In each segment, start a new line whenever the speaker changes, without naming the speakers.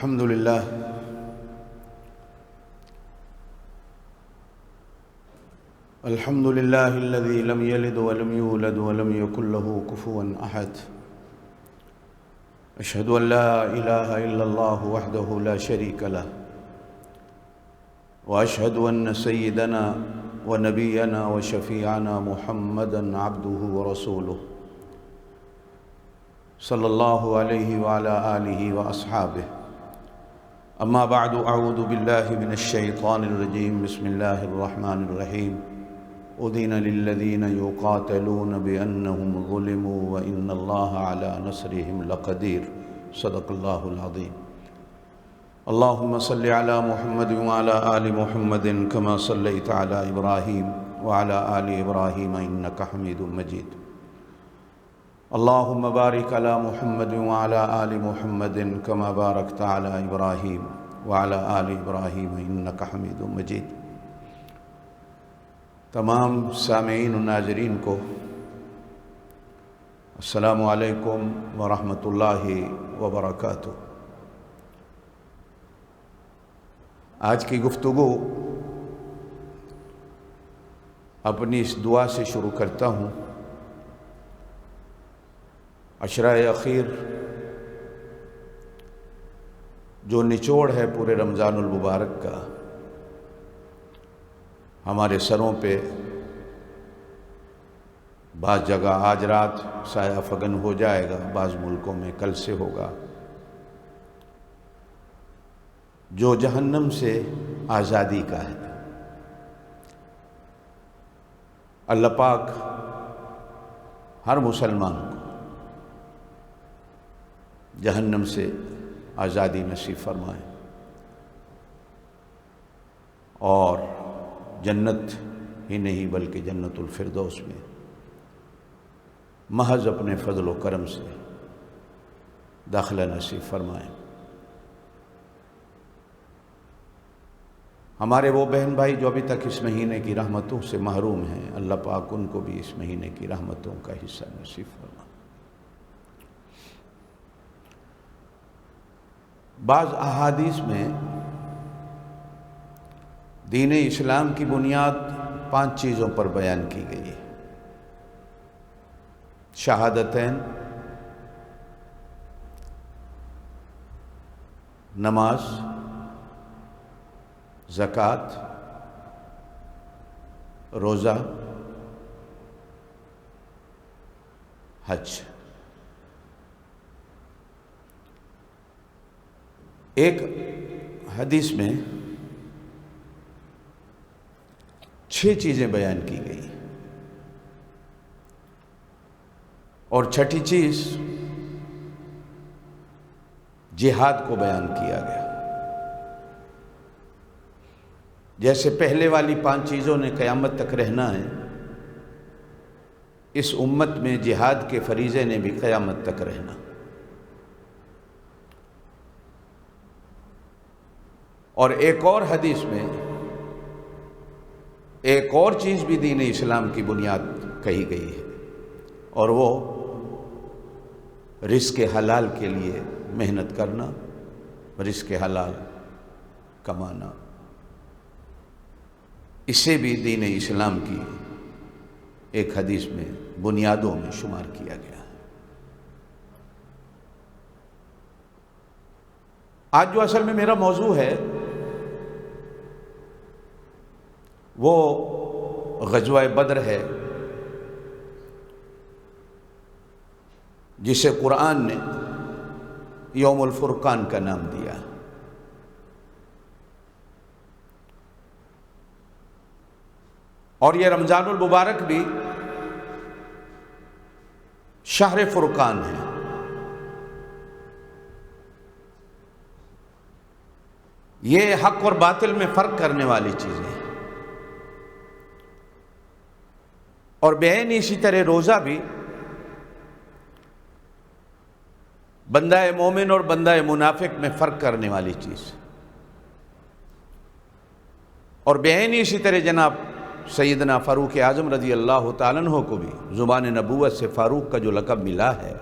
الحمد لله الذي لم يلد ولم يولد ولم يكن له كفوا أحد. أشهد أن لا إله إلا الله وحده لا شريك له، وأشهد أن سيدنا ونبينا وشفيعنا محمدًا عبده ورسوله صلى الله عليه وعلى آله وأصحابه. أما بعد، أعوذ بالله من الشيطان الرجيم. بسم الله الرحمن الرحيم. أذن للذين يقاتلون بأنهم ظلموا وإن الله على نصرهم لقدير. صدق الله العظيم. اللهم صل على محمد وعلى آل محمد كما صليت على إبراهيم وعلى آل إبراهيم إنك حميد مجيد. اللهم بارك على محمد وعلى آل محمد كما باركت على إبراهيم وعلى آل إبراهيم إنك حميد مجيد. تمام سامعین و ناظرین کو السلام علیکم ورحمۃ اللہ وبرکاتہ. آج کی گفتگو اپنی اس دعا سے شروع کرتا ہوں. عشرہ اخیر جو نچوڑ ہے پورے رمضان المبارک کا، ہمارے سروں پہ بعض جگہ آج رات سایہ فگن ہو جائے گا، بعض ملکوں میں کل سے ہوگا. جو جہنم سے آزادی کا ہے، اللہ پاک ہر مسلمان کو جہنم سے آزادی نصیب فرمائے اور جنت ہی نہیں بلکہ جنت الفردوس میں محض اپنے فضل و کرم سے داخلہ نصیب فرمائے. ہمارے وہ بہن بھائی جو ابھی تک اس مہینے کی رحمتوں سے محروم ہیں، اللہ پاک ان کو بھی اس مہینے کی رحمتوں کا حصہ نصیب فرمائے. بعض احادیث میں دین اسلام کی بنیاد 5 چیزوں پر بیان کی گئی ہے: شہادتین، نماز، زکوٰۃ، روزہ، حج. ایک حدیث میں 6 چیزیں بیان کی گئی اور 6ٹھی چیز جہاد کو بیان کیا گیا. جیسے پہلے والی 5 چیزوں نے قیامت تک رہنا ہے، اس امت میں جہاد کے فریضے نے بھی قیامت تک رہنا. اور ایک اور حدیث میں ایک اور چیز بھی دین اسلام کی بنیاد کہی گئی ہے، اور وہ رزق حلال کے لیے محنت کرنا، رزق حلال کمانا. اسے بھی دین اسلام کی ایک حدیث میں بنیادوں میں شمار کیا گیا ہے. آج جو اصل میں میرا موضوع ہے وہ غزوہ بدر ہے، جسے قرآن نے یوم الفرقان کا نام دیا. اور یہ رمضان المبارک بھی شہر فرقان ہے. یہ حق اور باطل میں فرق کرنے والی چیزیں ہیں. اور بعین اسی طرح روزہ بھی بندہ مومن اور بندہ منافق میں فرق کرنے والی چیز. اور بعین اسی طرح جناب سیدنا فاروق اعظم رضی اللہ تعالیٰ عنہ کو بھی زبان نبوت سے فاروق کا جو لقب ملا ہے،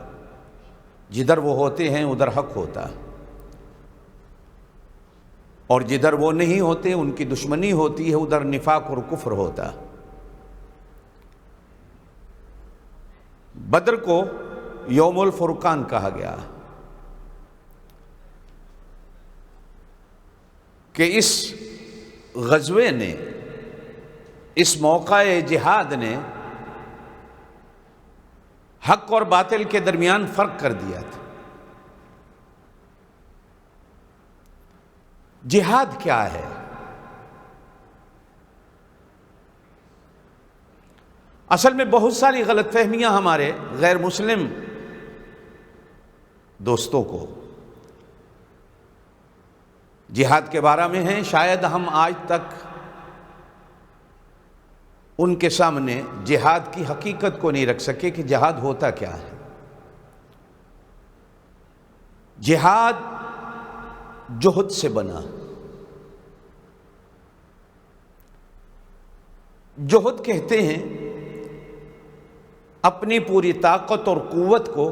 جدھر وہ ہوتے ہیں ادھر حق ہوتا ہے. اور جدھر وہ نہیں ہوتے ان کی دشمنی ہوتی ہے، ادھر نفاق اور کفر ہوتا۔ بدر کو یوم الفرقان کہا گیا کہ اس غزوے نے، اس موقع جہاد نے حق اور باطل کے درمیان فرق کر دیا تھا۔ جہاد کیا ہے؟ اصل میں بہت ساری غلط فہمیاں ہمارے غیر مسلم دوستوں کو جہاد کے بارے میں ہیں۔ شاید ہم آج تک ان کے سامنے جہاد کی حقیقت کو نہیں رکھ سکے کہ جہاد ہوتا کیا ہے۔ جہاد جہد سے بنا۔ جہد کہتے ہیں اپنی پوری طاقت اور قوت کو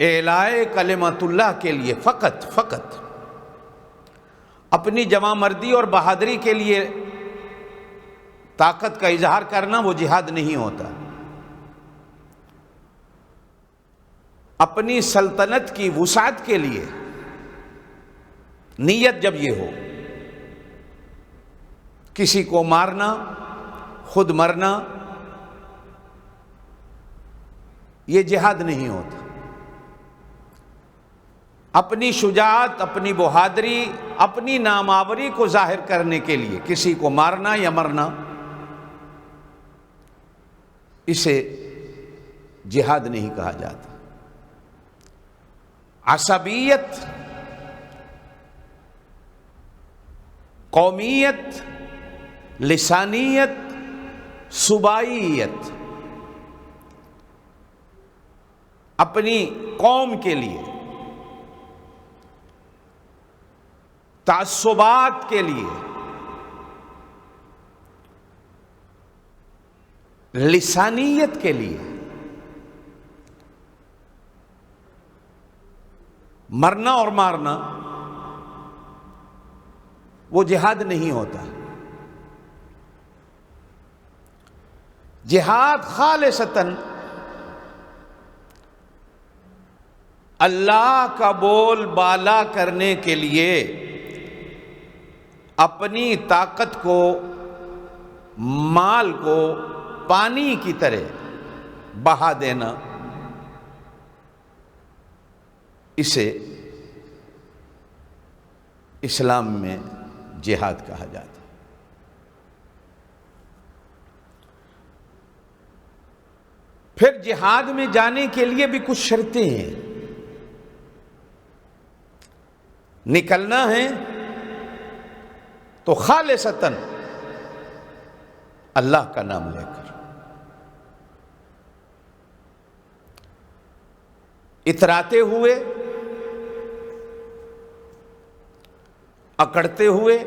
اعلاء کلمت اللہ کے لیے فقط اپنی جواں مردی اور بہادری کے لیے طاقت کا اظہار کرنا، وہ جہاد نہیں ہوتا۔ اپنی سلطنت کی وسعت کے لیے نیت جب یہ ہو، کسی کو مارنا، خود مرنا، یہ جہاد نہیں ہوتا۔ اپنی شجاعت، اپنی بہادری، اپنی نامآوری کو ظاہر کرنے کے لیے کسی کو مارنا یا مرنا، اسے جہاد نہیں کہا جاتا۔ عصبیت، قومیت، لسانیت، صوبائیت، اپنی قوم کے لیے، تعصبات کے لیے، لسانیت کے لیے مرنا اور مارنا، وہ جہاد نہیں ہوتا۔ جہاد خالصتاً اللہ کا بول بالا کرنے کے لیے اپنی طاقت کو، مال کو پانی کی طرح بہا دینا، اسے اسلام میں جہاد کہا جاتا ہے۔ پھر جہاد میں جانے کے لیے بھی کچھ شرطیں ہیں۔ نکلنا ہے تو خالصتاً اللہ کا نام لے کر، اتراتے ہوئے، اکڑتے ہوئے،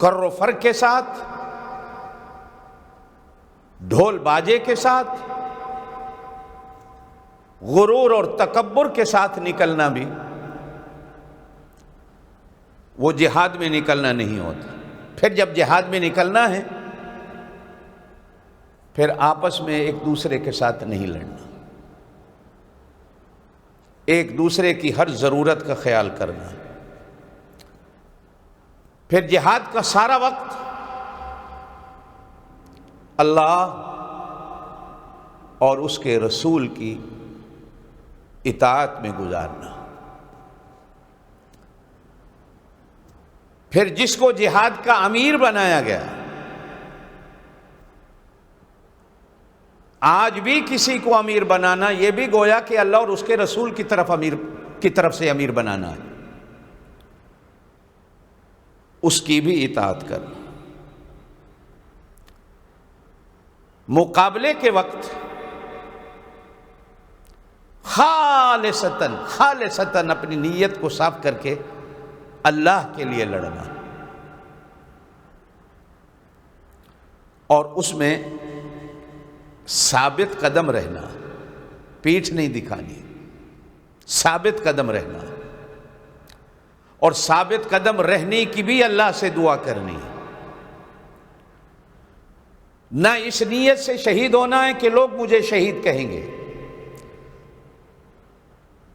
کر و فر کے ساتھ، ڈھول باجے کے ساتھ، غرور اور تکبر کے ساتھ نکلنا بھی وہ جہاد میں نکلنا نہیں ہوتا۔ پھر جب جہاد میں نکلنا ہے، پھر آپس میں ایک دوسرے کے ساتھ نہیں لڑنا، ایک دوسرے کی ہر ضرورت کا خیال کرنا۔ پھر جہاد کا سارا وقت اللہ اور اس کے رسول کی اطاعت میں گزارنا۔ پھر جس کو جہاد کا امیر بنایا گیا، آج بھی کسی کو امیر بنانا، یہ بھی گویا کہ اللہ اور اس کے رسول کی طرف سے امیر بنانا ہے، اس کی بھی اطاعت کرنا۔ مقابلے کے وقت خالصتاً اپنی نیت کو صاف کر کے اللہ کے لیے لڑنا، اور اس میں ثابت قدم رہنا، پیٹھ نہیں دکھانی، ثابت قدم رہنا، اور ثابت قدم رہنے کی بھی اللہ سے دعا کرنی ہے۔ نہ اس نیت سے شہید ہونا ہے کہ لوگ مجھے شہید کہیں گے،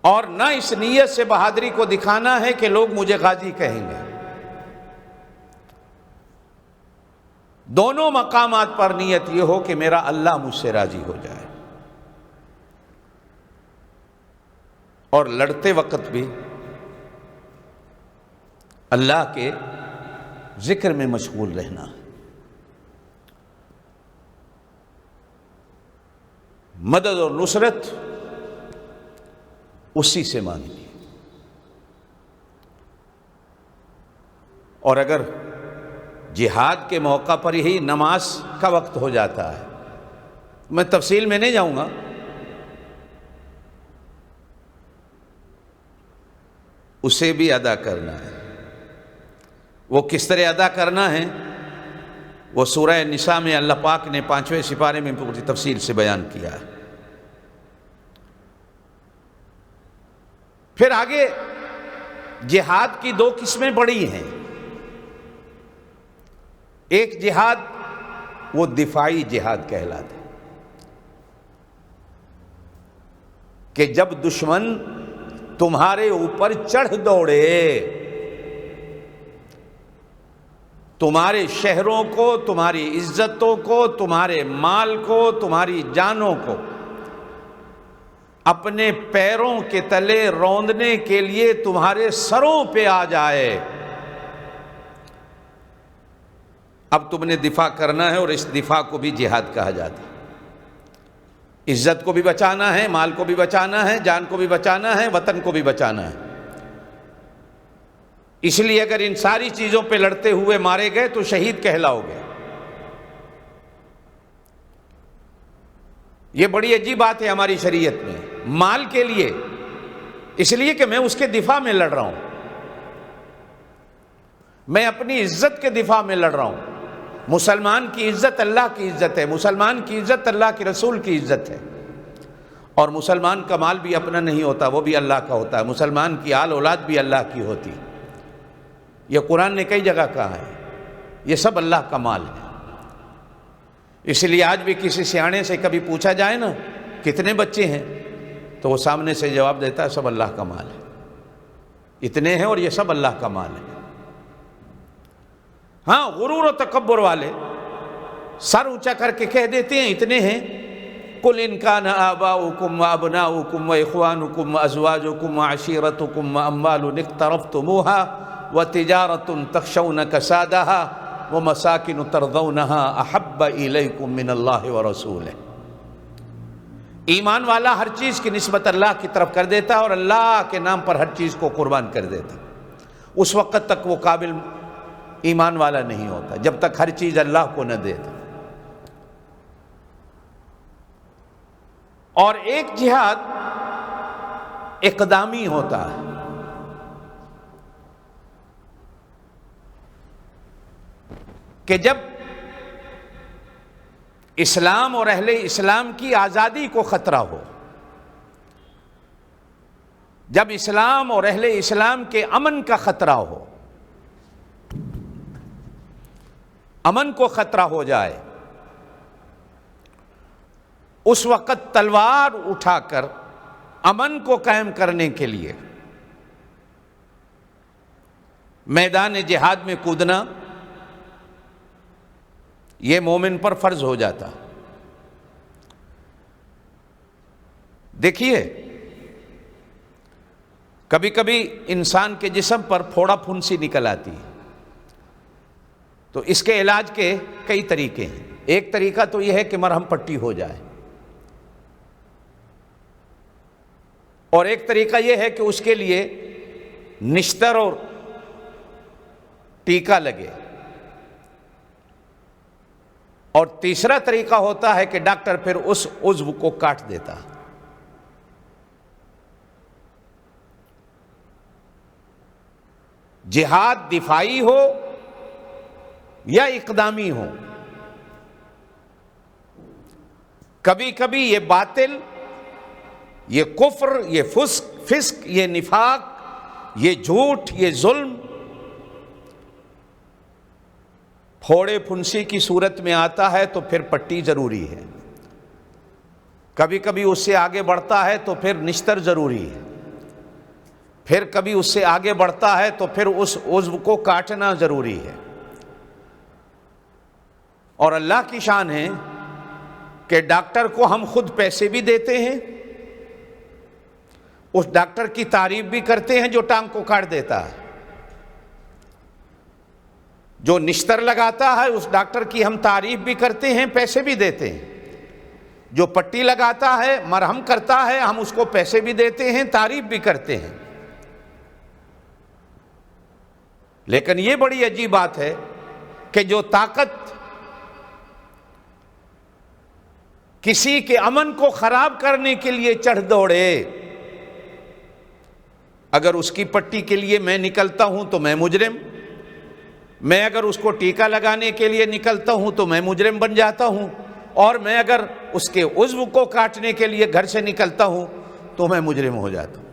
اور نہ اس نیت سے بہادری کو دکھانا ہے کہ لوگ مجھے غازی کہیں گے۔ دونوں مقامات پر نیت یہ ہو کہ میرا اللہ مجھ سے راضی ہو جائے، اور لڑتے وقت بھی اللہ کے ذکر میں مشغول رہنا۔ مدد اور نصرت اسی سے مانگنی، اور اگر جہاد کے موقع پر ہی نماز کا وقت ہو جاتا ہے، میں تفصیل میں نہیں جاؤں گا، اسے بھی ادا کرنا ہے۔ وہ کس طرح ادا کرنا ہے وہ سورہ نساء میں اللہ پاک نے 5ویں سپارے میں پوری تفصیل سے بیان کیا ہے۔ پھر آگے جہاد کی 2 قسمیں بڑی ہیں۔ ایک جہاد وہ دفاعی جہاد کہلاتا ہے، کہ جب دشمن تمہارے اوپر چڑھ دوڑے، تمہارے شہروں کو، تمہاری عزتوں کو، تمہارے مال کو، تمہاری جانوں کو اپنے پیروں کے تلے روندنے کے لیے تمہارے سروں پہ آ جائے، اب تم نے دفاع کرنا ہے، اور اس دفاع کو بھی جہاد کہا جاتا ہے۔ عزت کو بھی بچانا ہے، مال کو بھی بچانا ہے، جان کو بھی بچانا ہے، وطن کو بھی بچانا ہے۔ اس لیے اگر ان ساری چیزوں پہ لڑتے ہوئے مارے گئے تو شہید کہلاؤ گے۔ یہ بڑی عجیب بات ہے ہماری شریعت میں، مال کے لیے، اس لیے کہ میں اس کے دفاع میں لڑ رہا ہوں، میں اپنی عزت کے دفاع میں لڑ رہا ہوں۔ مسلمان کی عزت اللہ کی عزت ہے، مسلمان کی عزت اللہ کے رسول کی عزت ہے، اور مسلمان کا مال بھی اپنا نہیں ہوتا، وہ بھی اللہ کا ہوتا ہے، مسلمان کی آل اولاد بھی اللہ کی ہوتی، یہ قرآن نے کئی جگہ کہا ہے، یہ سب اللہ کا مال ہے۔ اس لیے آج بھی کسی سیانے سے کبھی پوچھا جائے نا کتنے بچے ہیں، تو وہ سامنے سے جواب دیتا ہے سب اللہ کا مال ہے، اتنے ہیں اور یہ سب اللہ کا مال ہے۔ ہاں، غرور و تکبر والے سر اونچا کر کے کہہ دیتے ہیں اتنے ہیں، قُلْ إِنْ كَانَ آبَاؤُكُمْ وَأَبْنَاؤُكُمْ وَإِخْوَانُكُمْ وَأَزْوَاجُكُمْ وَعَشِيرَتُكُمْ وَأَمْوَالٌ اقْتَرَفْتُمُوهَا وَتِجَارَةٌ تَخْشَوْنَ كَسَادَهَا وَمَسَاكِنُ تَرْضَوْنَهَا أَحَبَّ إِلَيْكُمْ مِنَ اللَّهِ وَرَسُولِهِ۔ ایمان والا ہر چیز کی نسبت اللہ کی طرف کر دیتا ہے، اور اللہ کے نام پر ہر چیز کو قربان کر دیتا، اس وقت تک وہ قابل ایمان والا نہیں ہوتا جب تک ہر چیز اللہ کو نہ دے دے۔ اور ایک جہاد اقدامی ہوتا ہے، کہ جب اسلام اور اہل اسلام کی آزادی کو خطرہ ہو، جب اسلام اور اہل اسلام کے امن کا خطرہ ہو، امن کو خطرہ ہو جائے، اس وقت تلوار اٹھا کر امن کو قائم کرنے کے لیے میدان جہاد میں کودنا یہ مومن پر فرض ہو جاتا۔ دیکھیے، کبھی کبھی انسان کے جسم پر پھوڑا پھنسی نکل آتی ہے، تو اس کے علاج کے کئی طریقے ہیں۔ ایک طریقہ تو یہ ہے کہ مرہم پٹی ہو جائے، اور ایک طریقہ یہ ہے کہ اس کے لیے نشتر اور ٹیکا لگے، اور تیسرا طریقہ ہوتا ہے کہ ڈاکٹر پھر اس عضو کو کاٹ دیتا۔ جہاد دفاعی ہو یا اقدامی ہو، کبھی کبھی یہ باطل، یہ کفر، یہ فسق، یہ نفاق، یہ جھوٹ، یہ ظلم پھوڑے پھنسی کی صورت میں آتا ہے تو پھر پٹی ضروری ہے، کبھی کبھی اس سے آگے بڑھتا ہے تو پھر نشتر ضروری ہے، پھر کبھی اس سے آگے بڑھتا ہے تو پھر اس عضو کو کاٹنا ضروری ہے۔ اور اللہ کی شان ہے کہ ڈاکٹر کو ہم خود پیسے بھی دیتے ہیں، اس ڈاکٹر کی تعریف بھی کرتے ہیں جو ٹانگ کو کاٹ دیتا ہے، جو نشتر لگاتا ہے اس ڈاکٹر کی ہم تعریف بھی کرتے ہیں، پیسے بھی دیتے ہیں، جو پٹی لگاتا ہے، مرہم کرتا ہے، ہم اس کو پیسے بھی دیتے ہیں، تعریف بھی کرتے ہیں۔ لیکن یہ بڑی عجیب بات ہے کہ جو طاقت کسی کے امن کو خراب کرنے کے لیے چڑھ دوڑے، اگر اس کی پٹی کے لیے میں نکلتا ہوں تو میں مجرم، میں اگر اس کو ٹیکا لگانے کے لیے نکلتا ہوں تو میں مجرم بن جاتا ہوں، اور میں اگر اس کے عضو کو کاٹنے کے لیے گھر سے نکلتا ہوں تو میں مجرم ہو جاتا ہوں۔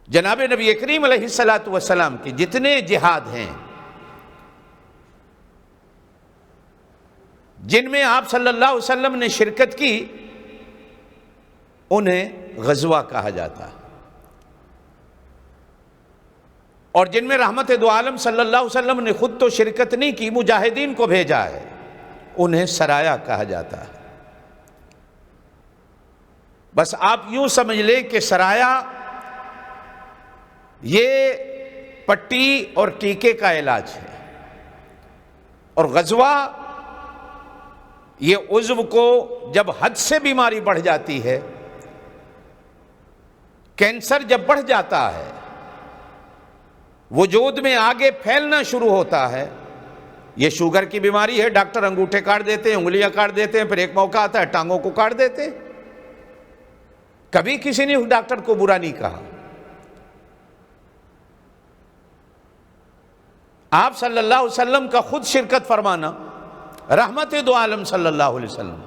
جناب نبی کریم علیہ الصلوۃ والسلام کی جتنے جہاد ہیں جن میں آپ صلی اللہ علیہ وسلم نے شرکت کی، انہیں غزوہ کہا جاتا ہے، اور جن میں رحمت دو عالم صلی اللہ علیہ وسلم نے خود تو شرکت نہیں کی، مجاہدین کو بھیجا ہے، انہیں سرایا کہا جاتا ہے۔ بس آپ یوں سمجھ لیں کہ سرایا یہ پٹی اور ٹیکے کا علاج ہے، اور غزوہ یہ عضو کو جب حد سے بیماری بڑھ جاتی ہے، کینسر جب بڑھ جاتا ہے، وجود میں آگے پھیلنا شروع ہوتا ہے، یہ شوگر کی بیماری ہے، ڈاکٹر انگوٹھے کاٹ دیتے ہیں، انگلیاں کاٹ دیتے ہیں، پھر ایک موقع آتا ہے ٹانگوں کو کاٹ دیتے ہیں۔ کبھی کسی نے اس ڈاکٹر کو برا نہیں کہا۔ آپ صلی اللہ علیہ وسلم کا خود شرکت فرمانا، رحمت دو عالم صلی اللہ علیہ وسلم،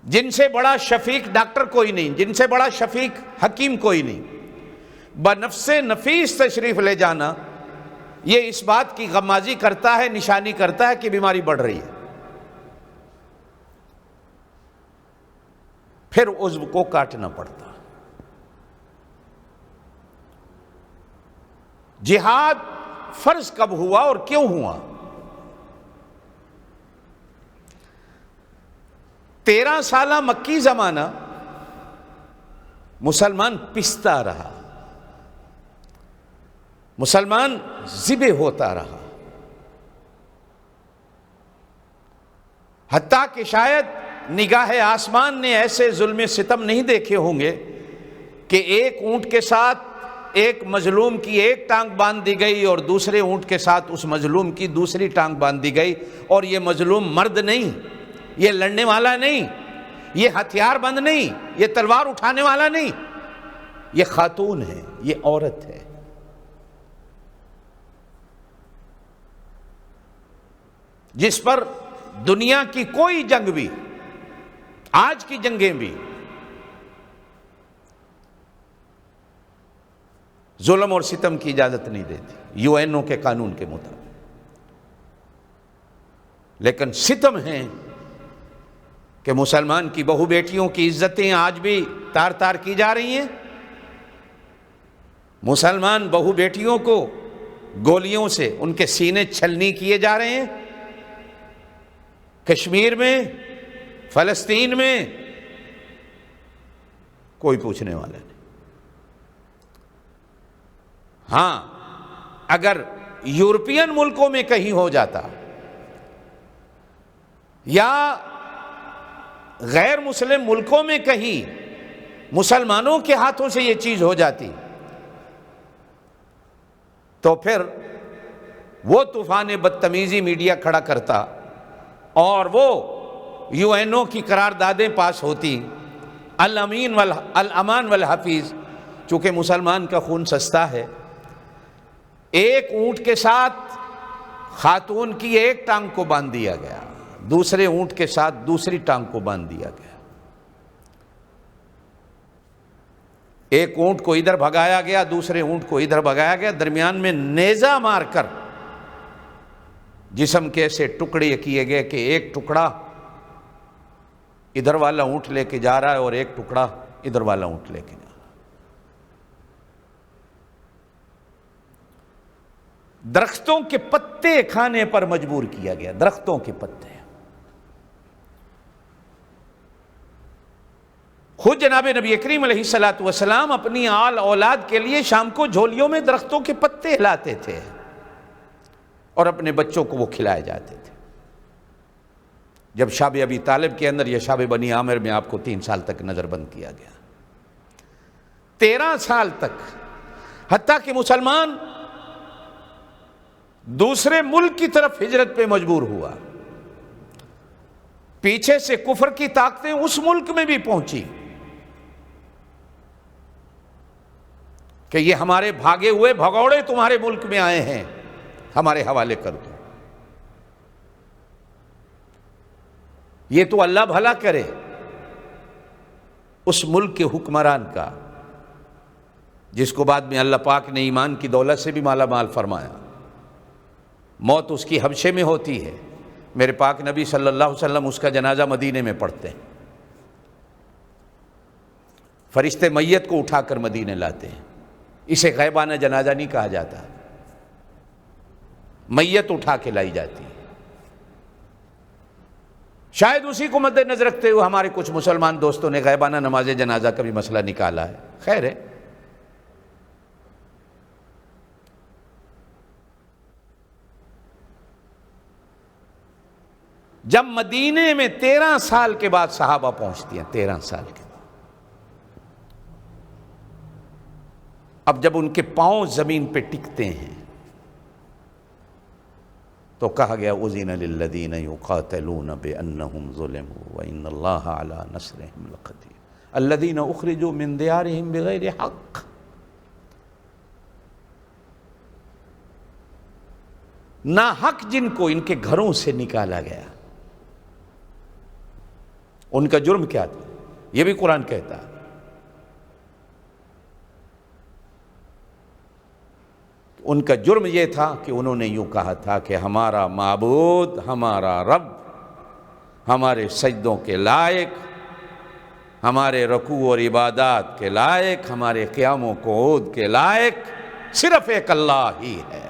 جن سے بڑا شفیق ڈاکٹر کوئی نہیں، جن سے بڑا شفیق حکیم کوئی نہیں، بنفس نفیس تشریف لے جانا، یہ اس بات کی غمازی کرتا ہے، نشانی کرتا ہے کہ بیماری بڑھ رہی ہے، پھر عضو کو کاٹنا پڑتا۔ جہاد فرض کب ہوا اور کیوں ہوا؟ 13 سالہ مکی زمانہ مسلمان پستا رہا، مسلمان ذبح ہوتا رہا، حتیٰ کہ شاید نگاہ آسمان نے ایسے ظلم ستم نہیں دیکھے ہوں گے کہ ایک اونٹ کے ساتھ ایک مظلوم کی ایک ٹانگ باندھ دی گئی اور دوسرے اونٹ کے ساتھ اس مظلوم کی دوسری ٹانگ باندھ دی گئی، اور یہ مظلوم مرد نہیں، یہ لڑنے والا نہیں، یہ ہتھیار بند نہیں، یہ تلوار اٹھانے والا نہیں، یہ خاتون ہے، یہ عورت ہے۔ جس پر دنیا کی کوئی جنگ بھی، آج کی جنگیں بھی ظلم اور ستم کی اجازت نہیں دیتی UN کے قانون کے مطابق، لیکن ستم ہیں کہ مسلمان کی بہو بیٹیوں کی عزتیں آج بھی تار تار کی جا رہی ہیں، مسلمان بہو بیٹیوں کو گولیوں سے ان کے سینے چھلنی کیے جا رہے ہیں، کشمیر میں، فلسطین میں کوئی پوچھنے والا نہیں۔ ہاں، اگر یورپین ملکوں میں کہیں ہو جاتا یا غیر مسلم ملکوں میں کہیں مسلمانوں کے ہاتھوں سے یہ چیز ہو جاتی تو پھر وہ طوفان بدتمیزی میڈیا کھڑا کرتا اور وہ UN کی قراردادیں پاس ہوتی، الامان والحفیظ، چونکہ مسلمان کا خون سستا ہے، ایک اونٹ کے ساتھ خاتون کی ایک ٹانگ کو باندھ دیا گیا، دوسرے اونٹ کے ساتھ دوسری ٹانگ کو باندھ دیا گیا، ایک اونٹ کو ادھر بھگایا گیا، دوسرے اونٹ کو ادھر بھگایا گیا، درمیان میں نیزہ مار کر جسم کے ایسے ٹکڑے کیے گئے کہ ایک ٹکڑا ادھر والا اونٹ لے کے جا رہا ہے اور ایک ٹکڑا ادھر والا اونٹ لے کے جا رہا ہے۔ درختوں کے پتے کھانے پر مجبور کیا گیا، درختوں کے پتے۔ خود جناب نبی کریم علیہ الصلوۃ والسلام اپنی آل اولاد کے لیے شام کو جھولیوں میں درختوں کے پتے لاتے تھے اور اپنے بچوں کو وہ کھلائے جاتے تھے۔ جب شاب ابی طالب کے اندر یا شاب بنی عامر میں آپ کو 3 سال تک نظر بند کیا گیا، 13 سال تک، حتیٰ کہ مسلمان دوسرے ملک کی طرف ہجرت پہ مجبور ہوا، پیچھے سے کفر کی طاقتیں اس ملک میں بھی پہنچی کہ یہ ہمارے بھاگے ہوئے بھگوڑے تمہارے ملک میں آئے ہیں، ہمارے حوالے کر دو۔ یہ تو اللہ بھلا کرے اس ملک کے حکمران کا، جس کو بعد میں اللہ پاک نے ایمان کی دولت سے بھی مالا مال فرمایا۔ موت اس کی حبشے میں ہوتی ہے، میرے پاک نبی صلی اللہ علیہ وسلم اس کا جنازہ مدینے میں پڑھتے ہیں، فرشتے میت کو اٹھا کر مدینے لاتے ہیں۔ اسے غیبانہ جنازہ نہیں کہا جاتا، میت اٹھا کے لائی جاتی ہے۔ شاید اسی کو مد نظر رکھتے ہوئے ہمارے کچھ مسلمان دوستوں نے غیبانہ نماز جنازہ کا بھی مسئلہ نکالا ہے، خیر ہے۔ جب مدینے میں 13 سال کے بعد صحابہ پہنچتی ہیں، 13 سال کے بعد، اب جب ان کے پاؤں زمین پہ ٹکتے ہیں تو کہا گیا اذن للذین یقاتلون بانہم ظلموا وان اللہ علی نصرہم لقدیر الذین اخرجوا من دیارہم بغیر حق۔ ناحق جن کو ان کے گھروں سے نکالا گیا، ان کا جرم کیا تھا؟ یہ بھی قرآن کہتا ہے، ان کا جرم یہ تھا کہ انہوں نے یوں کہا تھا کہ ہمارا معبود، ہمارا رب، ہمارے سجدوں کے لائق، ہمارے رکوع اور عبادات کے لائق، ہمارے قیام و قعود کے لائق صرف ایک اللہ ہی ہے۔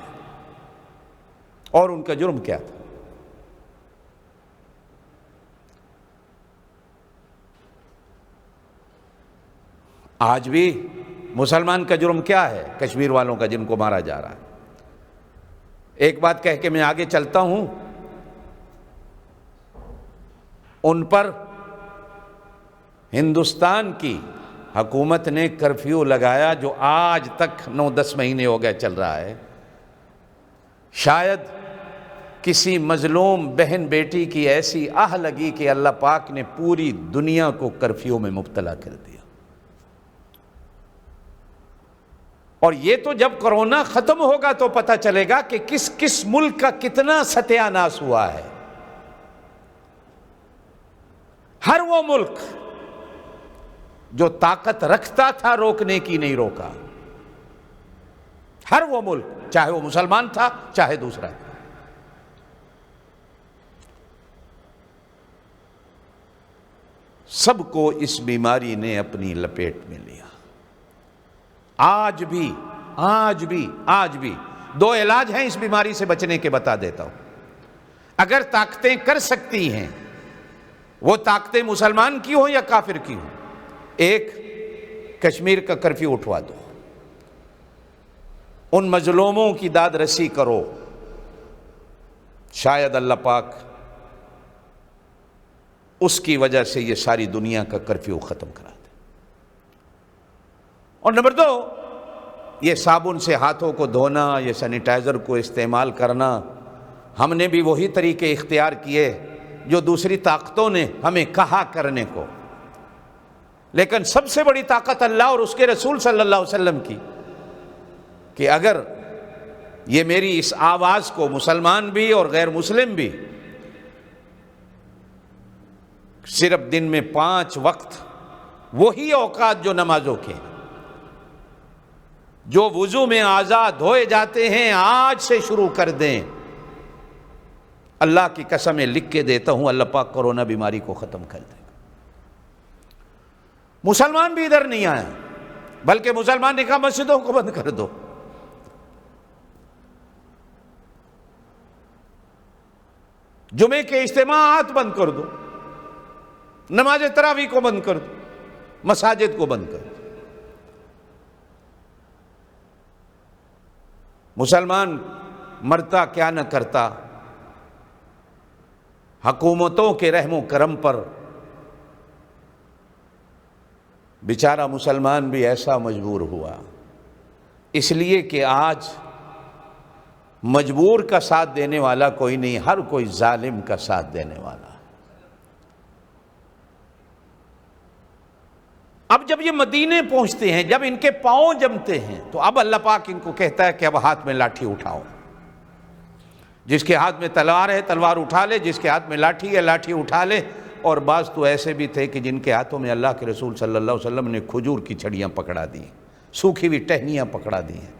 اور ان کا جرم کیا تھا؟ آج بھی مسلمان کا جرم کیا ہے؟ کشمیر والوں کا جن کو مارا جا رہا ہے۔ ایک بات کہہ کے میں آگے چلتا ہوں، ان پر ہندوستان کی حکومت نے کرفیو لگایا جو آج تک 9-10 مہینے ہو گئے چل رہا ہے۔ شاید کسی مظلوم بہن بیٹی کی ایسی آہ لگی کہ اللہ پاک نے پوری دنیا کو کرفیو میں مبتلا کر دیا۔ اور یہ تو جب کرونا ختم ہوگا تو پتہ چلے گا کہ کس کس ملک کا کتنا ستیہ ناش ہوا ہے۔ ہر وہ ملک جو طاقت رکھتا تھا روکنے کی نہیں روکا، ہر وہ ملک، چاہے وہ مسلمان تھا چاہے دوسرا تھا۔ سب کو اس بیماری نے اپنی لپیٹ میں لیا۔ آج بھی 2 علاج ہیں اس بیماری سے بچنے کے، بتا دیتا ہوں۔ اگر طاقتیں کر سکتی ہیں، وہ طاقتیں مسلمان کی ہوں یا کافر کی ہوں، ایک، کشمیر کا کرفیو اٹھوا دو، ان مظلوموں کی داد رسی کرو، شاید اللہ پاک اس کی وجہ سے یہ ساری دنیا کا کرفیو ختم کرا دے۔ اور نمبر 2، یہ صابن سے ہاتھوں کو دھونا، یہ سینیٹائزر کو استعمال کرنا، ہم نے بھی وہی طریقے اختیار کیے جو دوسری طاقتوں نے ہمیں کہا کرنے کو، لیکن سب سے بڑی طاقت اللہ اور اس کے رسول صلی اللہ علیہ وسلم کی، کہ اگر یہ میری اس آواز کو مسلمان بھی اور غیر مسلم بھی صرف دن میں 5 وقت وہی اوقات جو نمازوں کے جو وضو میں اعضاء دھوئے جاتے ہیں آج سے شروع کر دیں. اللہ کی قسمیں لکھ کے دیتا ہوں اللہ پاک کورونا بیماری کو ختم کر دے گا. مسلمان بھی ادھر نہیں آیا بلکہ مسلمان نے کہا مسجدوں کو بند کر دو. جمعے کے اجتماعات بند کر دو, نماز تراویح کو بند کر دو, مساجد کو بند کر دو. مسلمان مرتا کیا نہ کرتا, حکومتوں کے رحم و کرم پر بیچارہ مسلمان بھی ایسا مجبور ہوا, اس لیے کہ آج مجبور کا ساتھ دینے والا کوئی نہیں, ہر کوئی ظالم کا ساتھ دینے والا. اب جب یہ مدینے پہنچتے ہیں, جب ان کے پاؤں جمتے ہیں, تو اب اللہ پاک ان کو کہتا ہے کہ اب ہاتھ میں لاٹھی اٹھاؤ. جس کے ہاتھ میں تلوار ہے تلوار اٹھا لے, جس کے ہاتھ میں لاٹھی ہے لاٹھی اٹھا لے. اور بعض تو ایسے بھی تھے کہ جن کے ہاتھوں میں اللہ کے رسول صلی اللہ علیہ وسلم نے کھجور کی چھڑیاں پکڑا دی, سوکھی ہوئی ٹہنیاں پکڑا دی ہیں.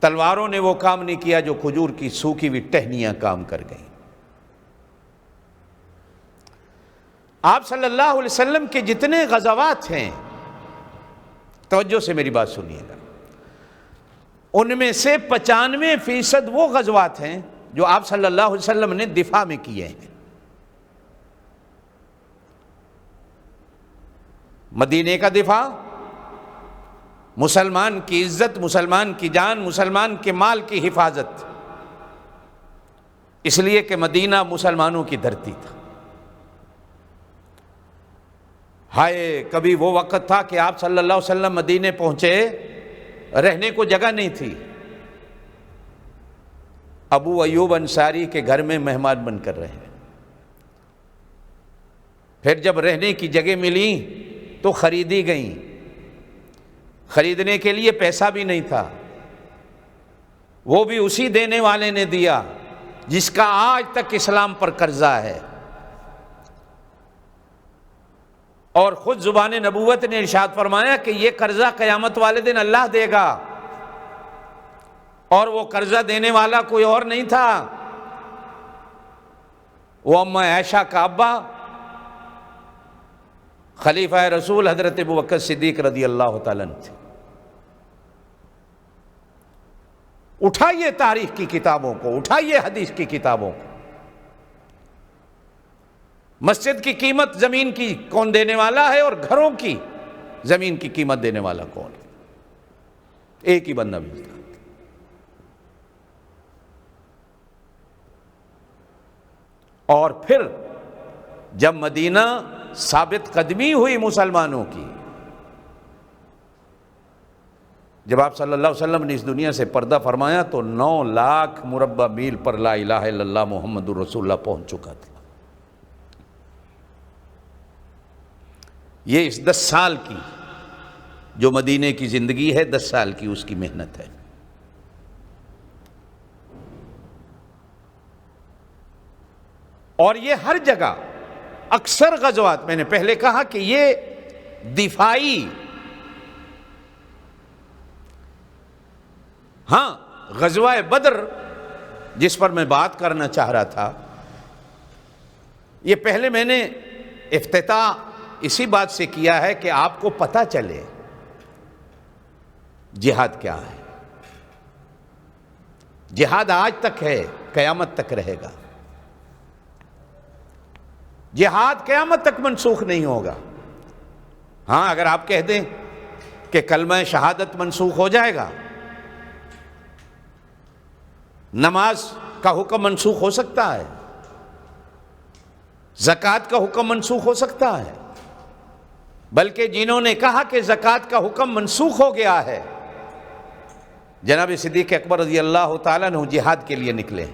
تلواروں نے وہ کام نہیں کیا جو کھجور کی سوکھی ہوئی ٹہنیاں کام کر گئیں. آپ صلی اللہ علیہ وسلم کے جتنے غزوات ہیں, توجہ سے میری بات سنیے گا, ان میں سے 95% وہ غزوات ہیں جو آپ صلی اللہ علیہ وسلم نے دفاع میں کیے ہیں. مدینے کا دفاع, مسلمان کی عزت, مسلمان کی جان, مسلمان کے مال کی حفاظت, اس لیے کہ مدینہ مسلمانوں کی دھرتی تھا. ہائے کبھی وہ وقت تھا کہ آپ صلی اللہ علیہ وسلم مدینے پہنچے, رہنے کو جگہ نہیں تھی. ابو ایوب انصاری کے گھر میں مہمان بن کر رہے. پھر جب رہنے کی جگہ ملی تو خریدی گئیں. خریدنے کے لیے پیسہ بھی نہیں تھا, وہ بھی اسی دینے والے نے دیا جس کا آج تک اسلام پر قرضہ ہے. اور خود زبان نبوت نے ارشاد فرمایا کہ یہ قرضہ قیامت والے دن اللہ دے گا, اور وہ قرضہ دینے والا کوئی اور نہیں تھا, وہ اماں عائشہ کا ابا خلیفہ رسول حضرت ابوبکر صدیق رضی اللہ تعالیٰ عنہ تھے. اٹھائیے تاریخ کی کتابوں کو, اٹھائیے حدیث کی کتابوں کو. مسجد کی قیمت زمین کی کون دینے والا ہے, اور گھروں کی زمین کی قیمت دینے والا کون ہے؟ ایک ہی بندہ ملتا. اور پھر جب مدینہ ثابت قدمی ہوئی مسلمانوں کی, جب آپ صلی اللہ علیہ وسلم نے اس دنیا سے پردہ فرمایا تو 9 لاکھ مربع میل پر لا الہ الا اللہ محمد الرسول اللہ پہنچ چکا تھا. یہ اس 10 سال کی جو مدینے کی زندگی ہے, 10 سال کی اس کی محنت ہے. اور یہ ہر جگہ اکثر غزوات, میں نے پہلے کہا کہ یہ دفاعی, ہاں غزوہ بدر جس پر میں بات کرنا چاہ رہا تھا, یہ پہلے میں نے افتتاح اسی بات سے کیا ہے کہ آپ کو پتہ چلے جہاد کیا ہے. جہاد آج تک ہے, قیامت تک رہے گا. جہاد قیامت تک منسوخ نہیں ہوگا. ہاں اگر آپ کہہ دیں کہ کلمہ شہادت منسوخ ہو جائے گا, نماز کا حکم منسوخ ہو سکتا ہے, زکوٰۃ کا حکم منسوخ ہو سکتا ہے, بلکہ جنہوں نے کہا کہ زکوٰۃ کا حکم منسوخ ہو گیا ہے, جناب صدیق اکبر رضی اللہ تعالیٰ عنہ جہاد کے لیے نکلے.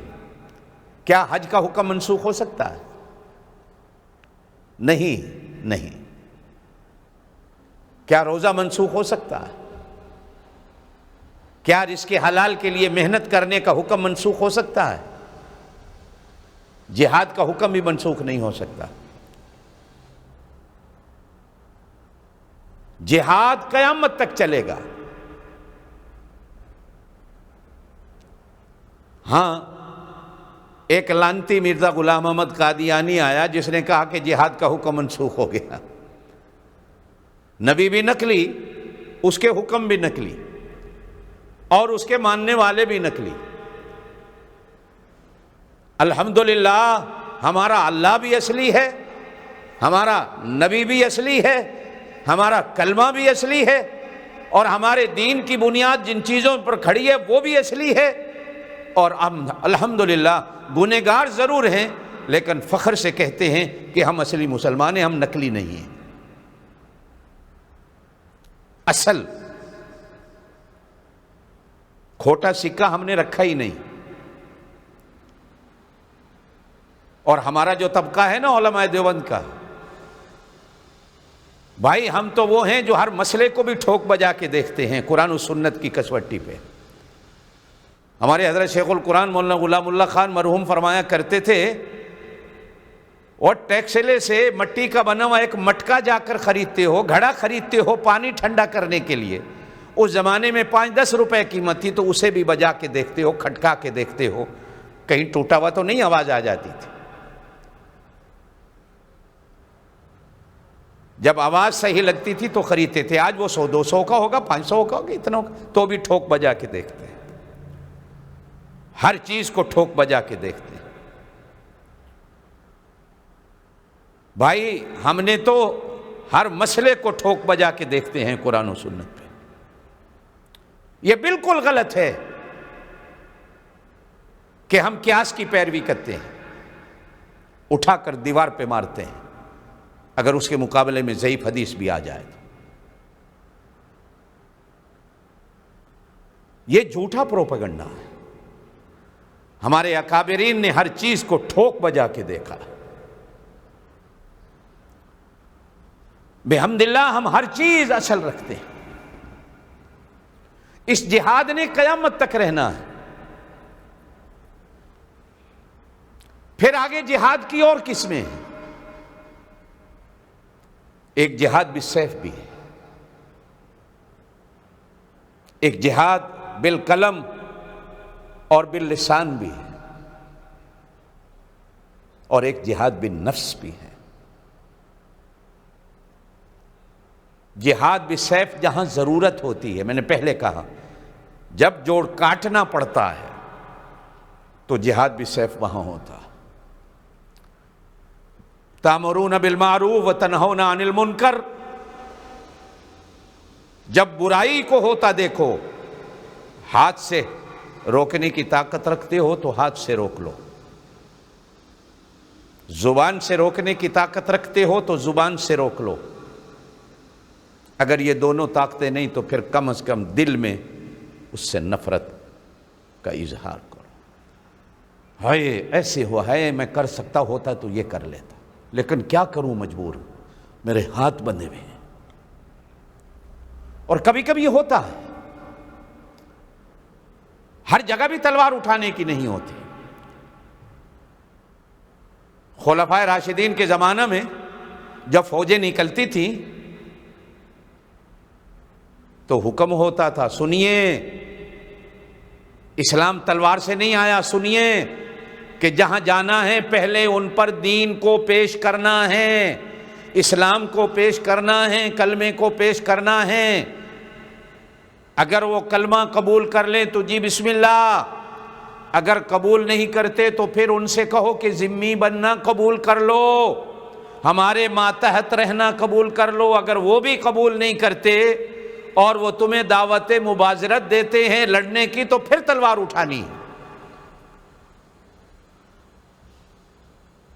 کیا حج کا حکم منسوخ ہو سکتا ہے؟ نہیں. کیا روزہ منسوخ ہو سکتا ہے؟ کیا رزق حلال کے لیے محنت کرنے کا حکم منسوخ ہو سکتا ہے؟ جہاد کا حکم بھی منسوخ نہیں ہو سکتا۔ جہاد قیامت تک چلے گا۔ ہاں، ایک لانتی مرزا غلام احمد قادیانی آیا جس نے کہا کہ جہاد کا حکم منسوخ ہو گیا۔ نبی بھی نقلی، اس کے حکم بھی نقلی، اور اس کے ماننے والے بھی نقلی۔ الحمدللہ ہمارا اللہ بھی اصلی ہے، ہمارا نبی بھی اصلی ہے، ہمارا کلمہ بھی اصلی ہے، اور ہمارے دین کی بنیاد جن چیزوں پر کھڑی ہے وہ بھی اصلی ہے، اور ہم الحمدللہ گنہگار ضرور ہیں لیکن فخر سے کہتے ہیں کہ ہم اصلی مسلمان ہیں، ہم نقلی نہیں ہیں۔ اصل کھوٹا سکہ ہم نے رکھا ہی نہیں۔ اور ہمارا جو طبقہ ہے نا علماء دیوبند کا، بھائی ہم تو وہ ہیں جو ہر مسئلے کو بھی ٹھوک بجا کے دیکھتے ہیں قرآن و سنت کی کسوٹی پہ۔ ہمارے حضرت شیخ القرآن مولانا غلام اللہ خان مرحوم فرمایا کرتے تھے، اور ٹیکسلے سے مٹی کا بنا ہوا ایک مٹکا جا کر خریدتے ہو، گھڑا خریدتے ہو پانی ٹھنڈا کرنے کے لیے، اس زمانے میں 5-10 روپے قیمت تھی، تو اسے بھی بجا کے دیکھتے ہو، کھٹکا کے دیکھتے ہو، کہیں ٹوٹا ہوا تو نہیں آواز آ جاتی تھی۔ جب آواز صحیح لگتی تھی تو خریدتے تھے۔ آج وہ 100-200 کا ہوگا، 500 کا ہوگا، اتنا ہوگا، تو بھی ٹھوک بجا کے دیکھتے ہیں، ہر چیز کو ٹھوک بجا کے دیکھتے ہیں۔ بھائی ہم نے تو ہر مسئلے کو ٹھوک بجا کے دیکھتے ہیں قرآن و سنت پہ۔ یہ بالکل غلط ہے کہ ہم قیاس کی پیروی کرتے ہیں، اٹھا کر دیوار پہ مارتے ہیں اگر اس کے مقابلے میں ضعیف حدیث بھی آ جائے تو۔ یہ جھوٹا پروپیگنڈا ہے۔ ہمارے اکابرین نے ہر چیز کو ٹھوک بجا کے دیکھا۔ بحمداللہ ہم ہر چیز اصل رکھتے ہیں۔ اس جہاد نے قیامت تک رہنا ہے۔ پھر آگے جہاد کی اور قسمیں ہیں۔ ایک جہاد بالسیف بھی ہے، ایک جہاد بالقلم اور باللسان بھی ہے، اور ایک جہاد بالنفس بھی ہے۔ جہاد بالسیف جہاں ضرورت ہوتی ہے، میں نے پہلے کہا جب جوڑ کاٹنا پڑتا ہے تو جہاد بالسیف وہاں ہوتا۔ تامرون بالمعروف وتنہون عن المنکر، جب برائی کو ہوتا دیکھو، ہاتھ سے روکنے کی طاقت رکھتے ہو تو ہاتھ سے روک لو، زبان سے روکنے کی طاقت رکھتے ہو تو زبان سے روک لو، اگر یہ دونوں طاقتیں نہیں تو پھر کم از کم دل میں اس سے نفرت کا اظہار کرو۔ ہائے ایسے ہوا ہے، میں کر سکتا ہوتا تو یہ کر لیتا، لیکن کیا کروں، مجبور ہوں، میرے ہاتھ بندھے ہوئے ہیں۔ اور کبھی کبھی یہ ہوتا ہے، ہر جگہ بھی تلوار اٹھانے کی نہیں ہوتی۔ خلفائے راشدین کے زمانہ میں جب فوجیں نکلتی تھیں تو حکم ہوتا تھا، سنیے اسلام تلوار سے نہیں آیا، سنیے کہ جہاں جانا ہے پہلے ان پر دین کو پیش کرنا ہے، اسلام کو پیش کرنا ہے، کلمے کو پیش کرنا ہے۔ اگر وہ کلمہ قبول کر لیں تو جی بسم اللہ، اگر قبول نہیں کرتے تو پھر ان سے کہو کہ ذمہ بننا قبول کر لو، ہمارے ماتحت رہنا قبول کر لو۔ اگر وہ بھی قبول نہیں کرتے اور وہ تمہیں دعوت مبازرت دیتے ہیں لڑنے کی تو پھر تلوار اٹھانی ہے۔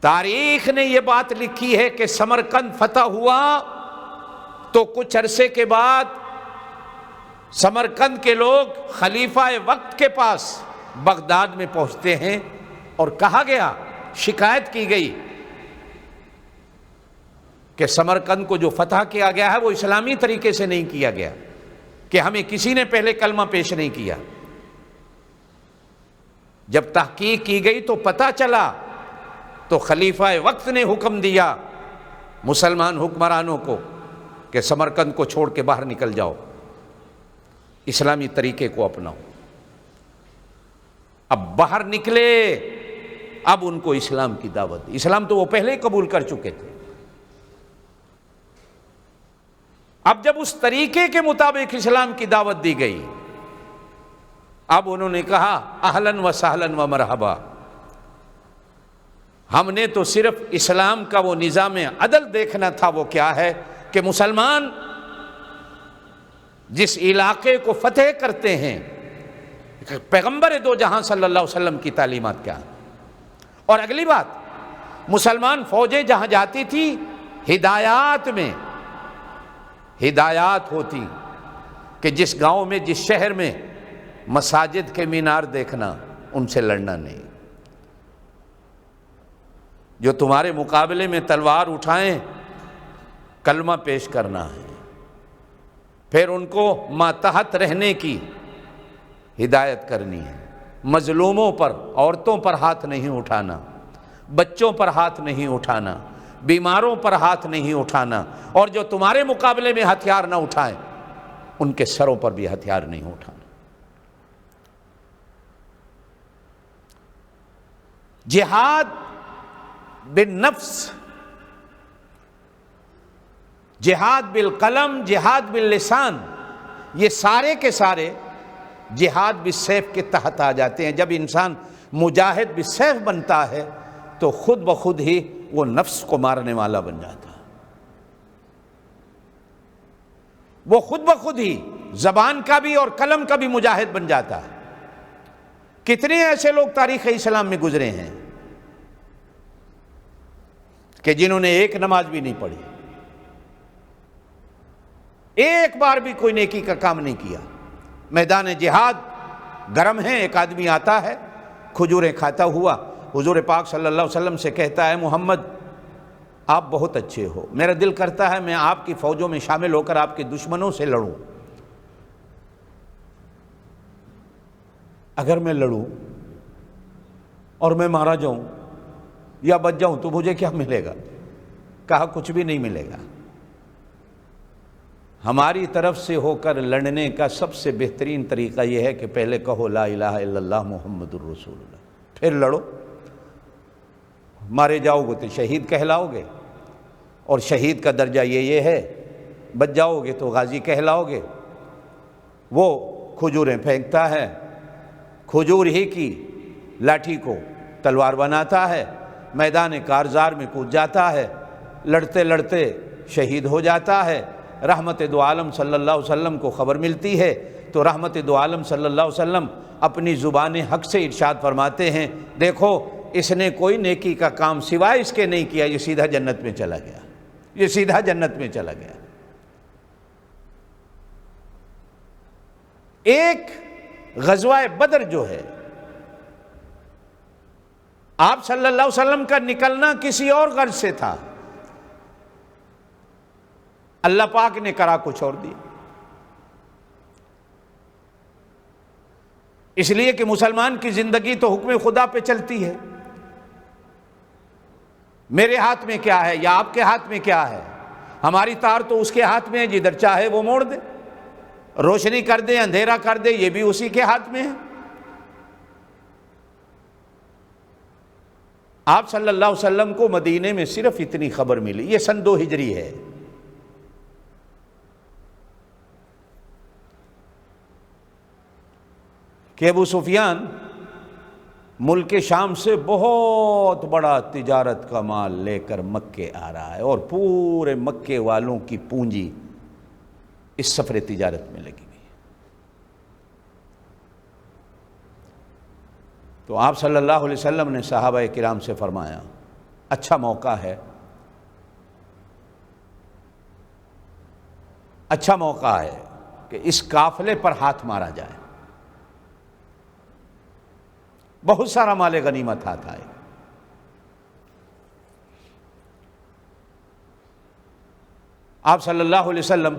تاریخ نے یہ بات لکھی ہے کہ سمرقند فتح ہوا تو کچھ عرصے کے بعد سمرقند کے لوگ خلیفہ وقت کے پاس بغداد میں پہنچتے ہیں اور کہا گیا، شکایت کی گئی کہ سمرقند کو جو فتح کیا گیا ہے وہ اسلامی طریقے سے نہیں کیا گیا، کہ ہمیں کسی نے پہلے کلمہ پیش نہیں کیا. جب تحقیق کی گئی تو پتہ چلا تو خلیفہ وقت نے حکم دیا مسلمان حکمرانوں کو کہ سمرقند کو چھوڑ کے باہر نکل جاؤ، اسلامی طریقے کو اپناؤ. اب باہر نکلے، اب ان کو اسلام کی دعوت دی. اسلام تو وہ پہلے ہی قبول کر چکے تھے. اب جب اس طریقے کے مطابق اسلام کی دعوت دی گئی، اب انہوں نے کہا اہلاً و سہلاً و مرحبا. ہم نے تو صرف اسلام کا وہ نظام عدل دیکھنا تھا، وہ کیا ہے کہ مسلمان جس علاقے کو فتح کرتے ہیں، پیغمبر دو جہاں صلی اللہ علیہ وسلم کی تعلیمات کیا ہیں. اور اگلی بات، مسلمان فوجیں جہاں جاتی تھی ہدایات میں ہدایات ہوتی کہ جس گاؤں میں، جس شہر میں مساجد کے مینار دیکھنا، ان سے لڑنا نہیں. جو تمہارے مقابلے میں تلوار اٹھائیں، کلمہ پیش کرنا ہے. پھر ان کو ماتحت رہنے کی ہدایت کرنی ہے. مظلوموں پر، عورتوں پر ہاتھ نہیں اٹھانا، بچوں پر ہاتھ نہیں اٹھانا، بیماروں پر ہاتھ نہیں اٹھانا. اور جو تمہارے مقابلے میں ہتھیار نہ اٹھائیں، ان کے سروں پر بھی ہتھیار نہیں اٹھانا. جہاد بالنفس، جہاد بالقلم، جہاد باللسان، یہ سارے کے سارے جہاد بالسیف کے تحت آ جاتے ہیں. جب انسان مجاہد بالسیف بنتا ہے تو خود بخود ہی وہ نفس کو مارنے والا بن جاتا ہے. وہ خود بخود ہی زبان کا بھی اور قلم کا بھی مجاہد بن جاتا ہے. کتنے ایسے لوگ تاریخ اسلام میں گزرے ہیں کہ جنہوں نے ایک نماز بھی نہیں پڑھی، ایک بار بھی کوئی نیکی کا کام نہیں کیا. میدان جہاد گرم ہے، ایک آدمی آتا ہے کھجوریں کھاتا ہوا، حضور پاک صلی اللہ علیہ وسلم سے کہتا ہے محمد آپ بہت اچھے ہو، میرا دل کرتا ہے میں آپ کی فوجوں میں شامل ہو کر آپ کے دشمنوں سے لڑوں. اگر میں لڑوں اور میں مارا جاؤں یا بچ جاؤں تو مجھے کیا ملے گا؟ کہا کچھ بھی نہیں ملے گا. ہماری طرف سے ہو کر لڑنے کا سب سے بہترین طریقہ یہ ہے کہ پہلے کہو لا الہ الا اللہ محمد الرسول اللہ، پھر لڑو. مارے جاؤ گے تو شہید کہلاؤ گے، اور شہید کا درجہ یہ ہے، بچ جاؤ گے تو غازی کہلاؤ گے. وہ کھجوریں پھینکتا ہے، کھجور ہی کی لاٹھی کو تلوار بناتا ہے، میدان کارزار میں کود جاتا ہے، لڑتے لڑتے شہید ہو جاتا ہے. رحمت دو عالم صلی اللہ علیہ وسلم کو خبر ملتی ہے تو رحمت دو عالم صلی اللہ علیہ وسلم اپنی زبان حق سے ارشاد فرماتے ہیں دیکھو اس نے کوئی نیکی کا کام سوائے اس کے نہیں کیا، یہ سیدھا جنت میں چلا گیا، یہ سیدھا جنت میں چلا گیا. ایک غزوہ بدر جو ہے، آپ صلی اللہ علیہ وسلم کا نکلنا کسی اور غرض سے تھا، اللہ پاک نے کرا کچھ اور دیا. اس لیے کہ مسلمان کی زندگی تو حکم خدا پہ چلتی ہے. میرے ہاتھ میں کیا ہے یا آپ کے ہاتھ میں کیا ہے؟ ہماری تار تو اس کے ہاتھ میں ہے، جدھر چاہے وہ موڑ دے، روشنی کر دے اندھیرا کر دے، یہ بھی اسی کے ہاتھ میں ہے. آپ صلی اللہ علیہ وسلم کو مدینے میں صرف اتنی خبر ملی، یہ سن 2 ہجری ہے، کہ ابو سفیان ملک شام سے بہت بڑا تجارت کا مال لے کر مکے آ رہا ہے، اور پورے مکے والوں کی پونجی اس سفر تجارت میں لگی ہوئی ہے. تو آپ صلی اللہ علیہ وسلم نے صحابہ کرام سے فرمایا اچھا موقع ہے، اچھا موقع ہے کہ اس قافلے پر ہاتھ مارا جائے. بہت سارا مال غنیمت ہاتھ آئے. آپ صلی اللہ علیہ وسلم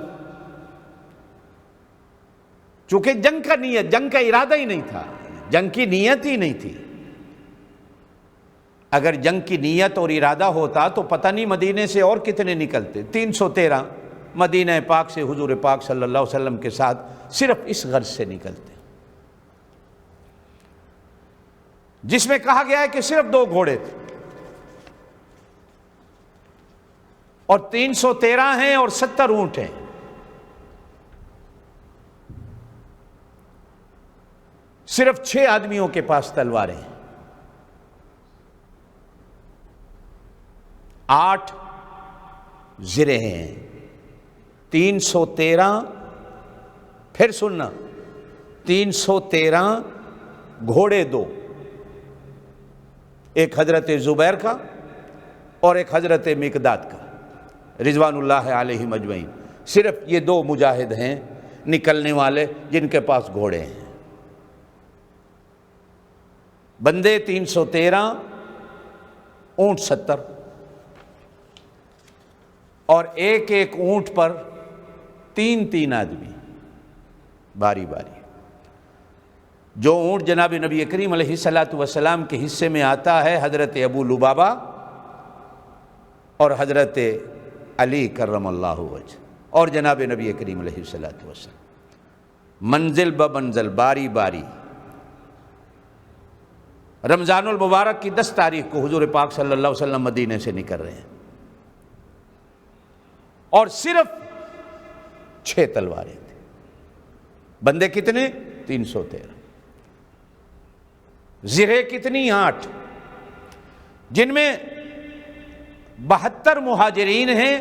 چونکہ جنگ کا ارادہ ہی نہیں تھا، جنگ کی نیت ہی نہیں تھی۔ اگر جنگ کی نیت اور ارادہ ہوتا تو پتہ نہیں مدینے سے اور کتنے نکلتے۔ 313 مدینہ پاک سے حضور پاک صلی اللہ علیہ وسلم کے ساتھ صرف اس غرض سے نکلتے، جس میں کہا گیا ہے کہ صرف 2 گھوڑے تھے، اور 313 ہیں اور 70 اونٹ ہیں۔ صرف 6 آدمیوں کے پاس تلواریں ہیں، 8 زرے ہیں، 313 پھر سننا 313 گھوڑے 2، ایک حضرت زبیر کا اور ایک حضرت مقداد کا رضوان اللہ علیہم اجمعین۔ صرف یہ 2 مجاہد ہیں نکلنے والے جن کے پاس گھوڑے ہیں۔ بندے 313، اونٹ 70، اور ایک ایک اونٹ پر 3 آدمی باری باری۔ جو اونٹ جناب نبی کریم علیہ السلام کے حصے میں آتا ہے حضرت ابو لبابہ اور حضرت علی کرم اللہ وجہ، اور جناب نبی کریم علیہ السلام منزل بمنزل باری باری۔ رمضان المبارک کی 10 تاریخ کو حضور پاک صلی اللہ علیہ وسلم مدینے سے نکل رہے ہیں، اور صرف 6 تلواریں تھیں۔ بندے کتنے؟ 313۔ زرے کتنی؟ 8، جن میں 72 مہاجرین ہیں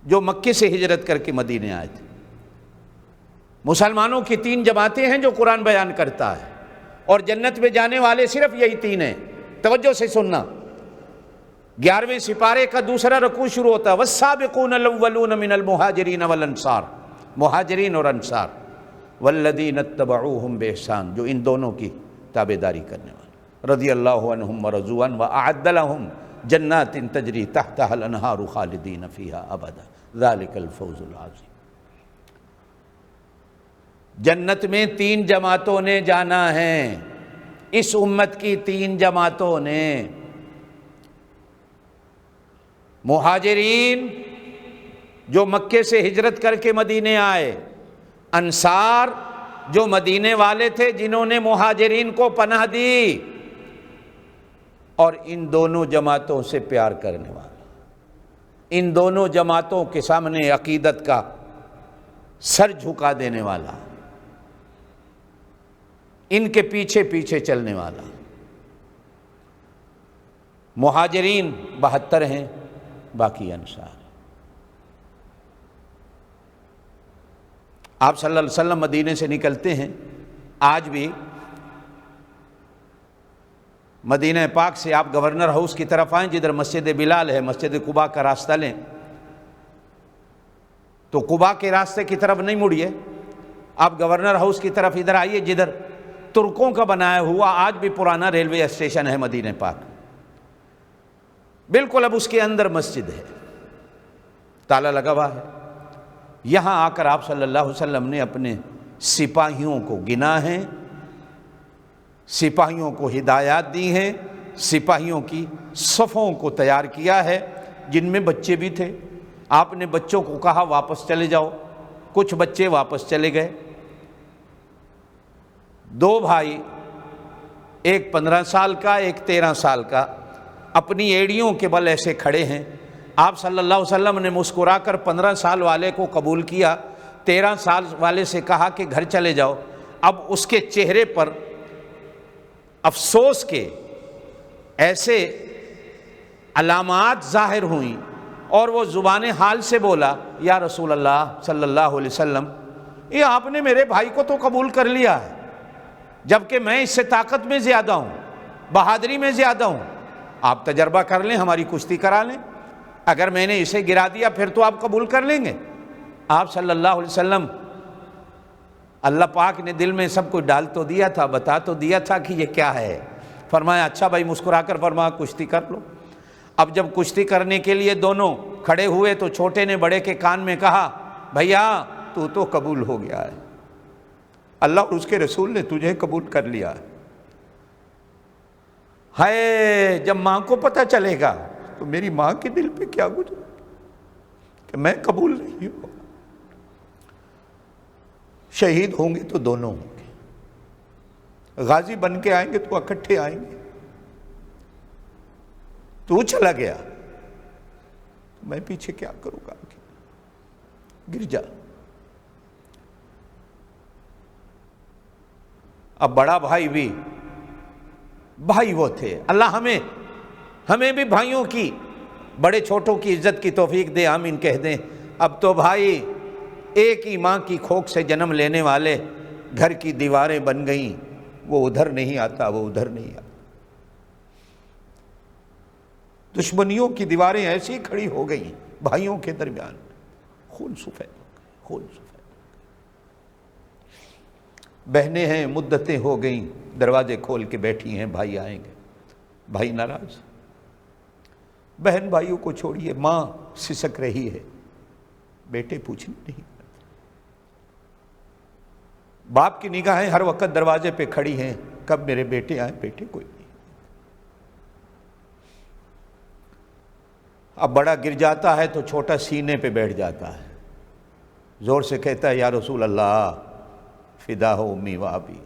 جو مکے سے ہجرت کر کے مدینے آئے تھے۔ مسلمانوں کی 3 جماعتیں ہیں جو قرآن بیان کرتا ہے، اور جنت میں جانے والے صرف یہی 3 ہیں۔ توجہ سے سننا، 11ویں سپارے کا 2 رکوع شروع ہوتا ہے والسابقون الاولون من المہاجرین والانصار، مہاجرین اور انصار، والذین اتبعوہم بإحسان، جو ان دونوں کی تابعداری کرنے والے، رضی اللہ عنہم ورضوا عنہ وأعد لہم جنات تجری تحتها الانہار خالدین فیہا ابدا ذلک الفوز العظیم۔ جنت میں 3 جماعتوں نے جانا ہے، اس امت کی 3 جماعتوں نے، مہاجرین جو مکے سے ہجرت کر کے مدینے آئے، انصار جو مدینے والے تھے جنہوں نے مہاجرین کو پناہ دی، اور ان دونوں جماعتوں سے پیار کرنے والا، ان دونوں جماعتوں کے سامنے عقیدت کا سر جھکا دینے والا، ان کے پیچھے پیچھے چلنے والا۔ مہاجرین 72 ہیں، باقی انصار۔ آپ صلی اللہ علیہ وسلم مدینے سے نکلتے ہیں، آج بھی مدینہ پاک سے آپ گورنر ہاؤس کی طرف آئیں، جدھر مسجد بلال ہے، مسجد قباء کا راستہ لیں تو قباء کے راستے کی طرف نہیں مڑیے، آپ گورنر ہاؤس کی طرف ادھر آئیے جدھر ترکوں کا بنایا ہوا آج بھی پرانا ریلوے اسٹیشن ہے مدینہ پاک، بالکل اب اس کے اندر مسجد ہے، تالا لگا ہوا ہے۔ یہاں آ کر آپ صلی اللہ علیہ وسلم نے اپنے سپاہیوں کو گنا ہے، سپاہیوں کو ہدایات دی ہیں، سپاہیوں کی صفوں کو تیار کیا ہے، جن میں بچے بھی تھے۔ آپ نے بچوں کو کہا واپس چلے جاؤ، کچھ بچے واپس چلے گئے۔ 2 بھائی، ایک 15 سال کا ایک 13 سال کا، اپنی ایڑیوں کے بل ایسے کھڑے ہیں۔ آپ صلی اللہ علیہ وسلم نے مسکرا کر 15 سال والے کو قبول کیا، 13 سال والے سے کہا کہ گھر چلے جاؤ۔ اب اس کے چہرے پر افسوس کے ایسے علامات ظاہر ہوئیں، اور وہ زبان حال سے بولا، یا رسول اللہ صلی اللہ علیہ وسلم، یہ آپ نے میرے بھائی کو تو قبول کر لیا ہے، جبکہ میں اس سے طاقت میں زیادہ ہوں، بہادری میں زیادہ ہوں، آپ تجربہ کر لیں، ہماری کشتی کرا لیں، اگر میں نے اسے گرا دیا پھر تو آپ قبول کر لیں گے۔ آپ صلی اللہ علیہ وسلم، اللہ پاک نے دل میں سب کچھ ڈال تو دیا تھا، بتا تو دیا تھا کہ یہ کیا ہے۔ فرمایا اچھا بھائی، مسکرا کر فرمایا کشتی کر لو۔ اب جب کشتی کرنے کے لیے دونوں کھڑے ہوئے تو چھوٹے نے بڑے کے کان میں کہا، بھیا تو قبول ہو گیا ہے، اللہ اور اس کے رسول نے تجھے قبول کر لیا ہے۔ ہائے جب ماں کو پتہ چلے گا تو میری ماں کے دل پہ کیا گزرے کہ میں قبول نہیں ہوں۔ شہید ہوں گے تو دونوں ہوں گے، غازی بن کے آئیں گے تو اکٹھے آئیں گے۔ تو چلا گیا، میں پیچھے کیا کروں گا؟ گر جا۔ اب بڑا بھائی بھی بھائی وہ تھے، اللہ ہمیں بھی بھائیوں کی، بڑے چھوٹوں کی عزت کی توفیق دے، آمین کہہ دیں۔ اب تو بھائی ایک ہی ماں کی کھوک سے جنم لینے والے گھر کی دیواریں بن گئیں، وہ ادھر نہیں آتا، وہ ادھر نہیں آتا، دشمنیوں کی دیواریں ایسی کھڑی ہو گئیں بھائیوں کے درمیان، خون سفید ہو گئے، خون سفید۔ بہنیں ہیں، مدتیں ہو گئیں، دروازے کھول کے بیٹھی ہیں، بھائی آئیں گے، بھائی ناراض، بہن بھائیوں کو چھوڑیے، ماں سسک رہی ہے، بیٹے پوچھنے نہیں کرتے، باپ کی نگاہیں ہر وقت دروازے پہ کھڑی ہیں، کب میرے بیٹے آئیں، بیٹے کوئی نہیں۔ اب بڑا گر جاتا ہے تو چھوٹا سینے پہ بیٹھ جاتا ہے، زور سے کہتا ہے یا رسول اللہ فدا ہو امی و ابی۔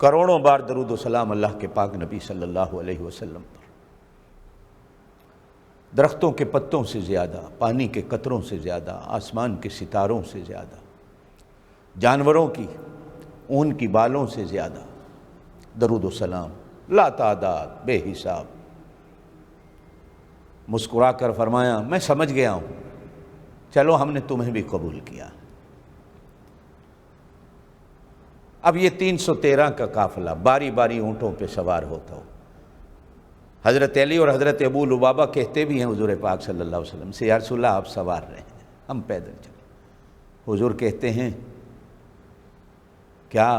کروڑوں بار درود و سلام اللہ کے پاک نبی صلی اللہ علیہ وسلم پر۔ درختوں کے پتوں سے زیادہ، پانی کے قطروں سے زیادہ، آسمان کے ستاروں سے زیادہ، جانوروں کی اون کی بالوں سے زیادہ درود و سلام لا تعداد، بے حساب۔ مسکرا کر فرمایا میں سمجھ گیا ہوں، چلو ہم نے تمہیں بھی قبول کیا۔ اب یہ 313 کا قافلہ باری باری اونٹوں پہ سوار ہوتا ہو۔ حضرت علی اور حضرت ابو لبابہ کہتے بھی ہیں حضور پاک صلی اللہ علیہ وسلم سے یا رسول اللہ آپ سوار رہے ہیں، ہم پیدل چلیں۔ حضور کہتے ہیں کیا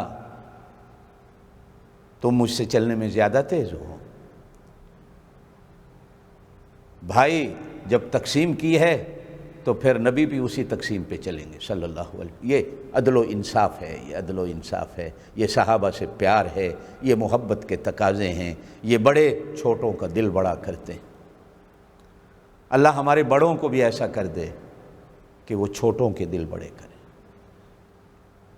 تم مجھ سے چلنے میں زیادہ تیز ہو؟ بھائی جب تقسیم کی ہے تو پھر نبی بھی اسی تقسیم پہ چلیں گے صلی اللہ علیہ وسلم۔ یہ عدل و انصاف ہے، یہ عدل و انصاف ہے، یہ صحابہ سے پیار ہے، یہ محبت کے تقاضے ہیں، یہ بڑے چھوٹوں کا دل بڑا کرتے ہیں۔ اللہ ہمارے بڑوں کو بھی ایسا کر دے کہ وہ چھوٹوں کے دل بڑے کریں۔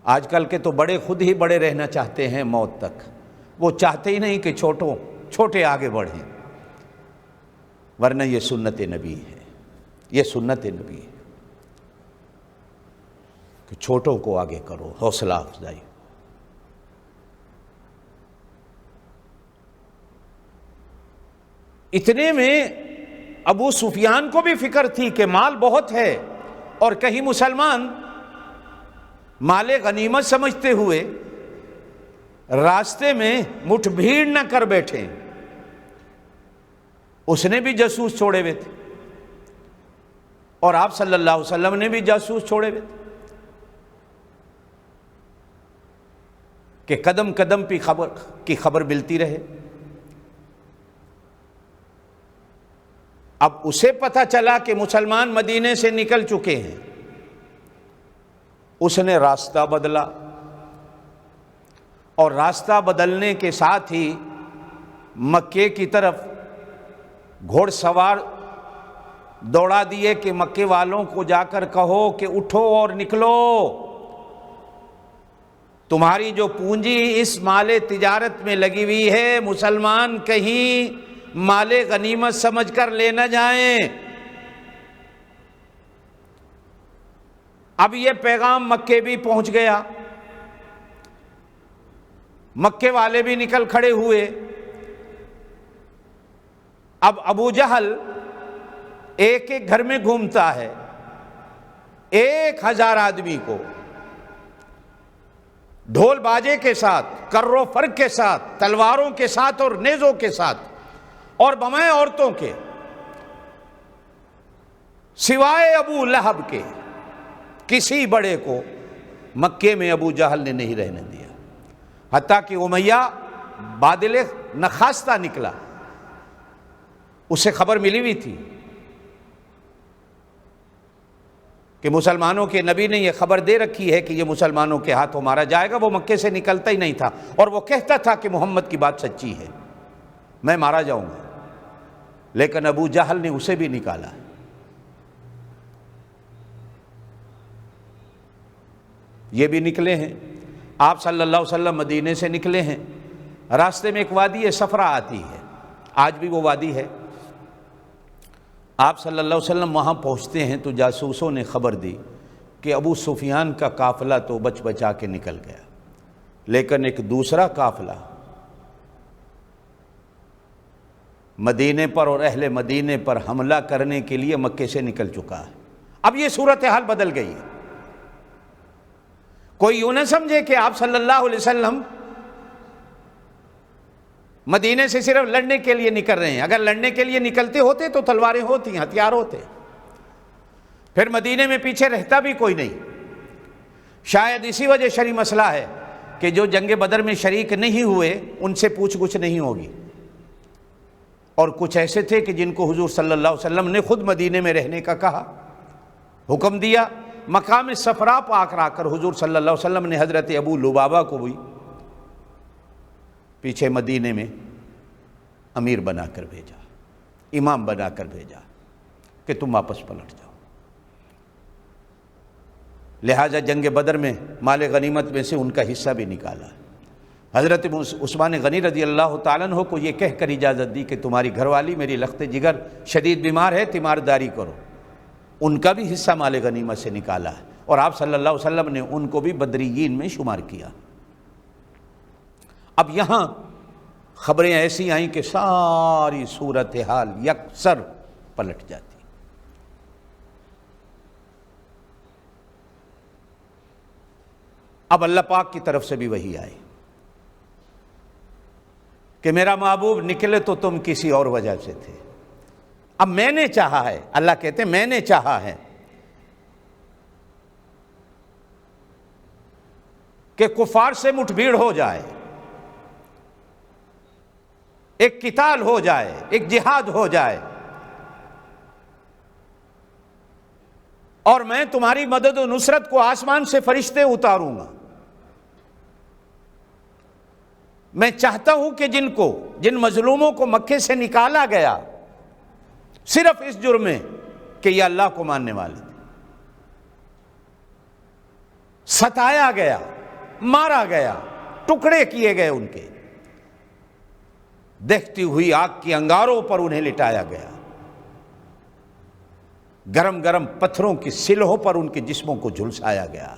آج کل کے تو بڑے خود ہی بڑے رہنا چاہتے ہیں موت تک، وہ چاہتے ہی نہیں کہ چھوٹے آگے بڑھیں، ورنہ یہ سنت نبی ہے، یہ سنت نبی ہے کہ چھوٹوں کو آگے کرو، حوصلہ افزائی۔ اتنے میں ابو سفیان کو بھی فکر تھی کہ مال بہت ہے اور کہیں مسلمان مال غنیمت سمجھتے ہوئے راستے میں مٹھ بھیڑ نہ کر بیٹھے۔ اس نے بھی جاسوس چھوڑے ہوئے تھے اور آپ صلی اللہ علیہ وسلم نے بھی جاسوس چھوڑے ہوئے تھے کہ قدم قدم پہ خبر ملتی رہے۔ اب اسے پتہ چلا کہ مسلمان مدینے سے نکل چکے ہیں، اس نے راستہ بدلا، اور راستہ بدلنے کے ساتھ ہی مکے کی طرف گھوڑ سوار دوڑا دیے کہ مکے والوں کو جا کر کہو کہ اٹھو اور نکلو، تمہاری جو پونجی اس مال تجارت میں لگی ہوئی ہے مسلمان کہیں مال غنیمت سمجھ کر لے نہ جائیں۔ اب یہ پیغام مکے بھی پہنچ گیا، مکے والے بھی نکل کھڑے ہوئے۔ اب ابو جہل ایک ایک گھر میں گھومتا ہے، 1000 آدمی کو ڈھول باجے کے ساتھ، کرو فرق کے ساتھ، تلواروں کے ساتھ اور نیزوں کے ساتھ اور بمائے عورتوں کے، سوائے ابو لہب کے کسی بڑے کو مکے میں ابو جہل نے نہیں رہنے دیا، حتیٰ کہ امیہ بادل نخاستہ نکلا، اسے خبر ملی ہوئی تھی، کہ مسلمانوں کے نبی نے یہ خبر دے رکھی ہے کہ یہ مسلمانوں کے ہاتھوں مارا جائے گا، وہ مکے سے نکلتا ہی نہیں تھا، اور وہ کہتا تھا کہ محمد کی بات سچی ہے، میں مارا جاؤں گا، لیکن ابو جہل نے اسے بھی نکالا۔ یہ بھی نکلے ہیں، آپ صلی اللہ علیہ وسلم مدینے سے نکلے ہیں، راستے میں ایک وادی صفرا آتی ہے، آج بھی وہ وادی ہے۔ آپ صلی اللہ علیہ وسلم وہاں پہنچتے ہیں تو جاسوسوں نے خبر دی کہ ابو سفیان کا قافلہ تو بچ بچا کے نکل گیا، لیکن ایک دوسرا قافلہ مدینے پر اور اہل مدینے پر حملہ کرنے کے لیے مکے سے نکل چکا ہے۔ اب یہ صورتحال بدل گئی ہے۔ کوئی یوں نہ سمجھے کہ آپ صلی اللہ علیہ وسلم مدینے سے صرف لڑنے کے لیے نکل رہے ہیں، اگر لڑنے کے لیے نکلتے ہوتے تو تلواریں ہوتی، ہتھیار ہوتے، پھر مدینے میں پیچھے رہتا بھی کوئی نہیں۔ شاید اسی وجہ شرعی مسئلہ ہے کہ جو جنگ بدر میں شریک نہیں ہوئے ان سے پوچھ گچھ نہیں ہوگی، اور کچھ ایسے تھے کہ جن کو حضور صلی اللہ علیہ وسلم نے خود مدینے میں رہنے کا کہا، حکم دیا۔ مقام صفرا پاک را کر حضور صلی اللہ علیہ وسلم نے حضرت ابو لبابہ کو بھی پیچھے مدینے میں امیر بنا کر بھیجا، امام بنا کر بھیجا کہ تم واپس پلٹ جاؤ۔ لہٰذا جنگ بدر میں مال غنیمت میں سے ان کا حصہ بھی نکالا۔ حضرت عثمان غنی رضی اللہ تعالیٰ عنہ کو یہ کہہ کر اجازت دی کہ تمہاری گھر والی میری لخت جگر شدید بیمار ہے، تیمارداری کرو، ان کا بھی حصہ مال غنیمت سے نکالا ہے، اور آپ صلی اللہ علیہ وسلم نے ان کو بھی بدریین میں شمار کیا۔ اب یہاں خبریں ایسی آئیں کہ ساری صورتحال یکسر پلٹ جاتی۔ اب اللہ پاک کی طرف سے بھی وحی آئی کہ میرا محبوب نکلے تو تم کسی اور وجہ سے تھے، اب میں نے چاہا ہے، اللہ کہتے ہیں میں نے چاہا ہے کہ کفار سے مٹھ بھیڑ ہو جائے، ایک قتال ہو جائے، ایک جہاد ہو جائے، اور میں تمہاری مدد و نصرت کو آسمان سے فرشتے اتاروں گا۔ میں چاہتا ہوں کہ جن مظلوموں کو مکے سے نکالا گیا صرف اس جرم میں کہ یہ اللہ کو ماننے والے تھے، ستایا گیا، مارا گیا، ٹکڑے کیے گئے، ان کے دیکھتی ہوئی آگ کی انگاروں پر انہیں لٹایا گیا، گرم گرم پتھروں کی سلہوں پر ان کے جسموں کو جھلسایا گیا،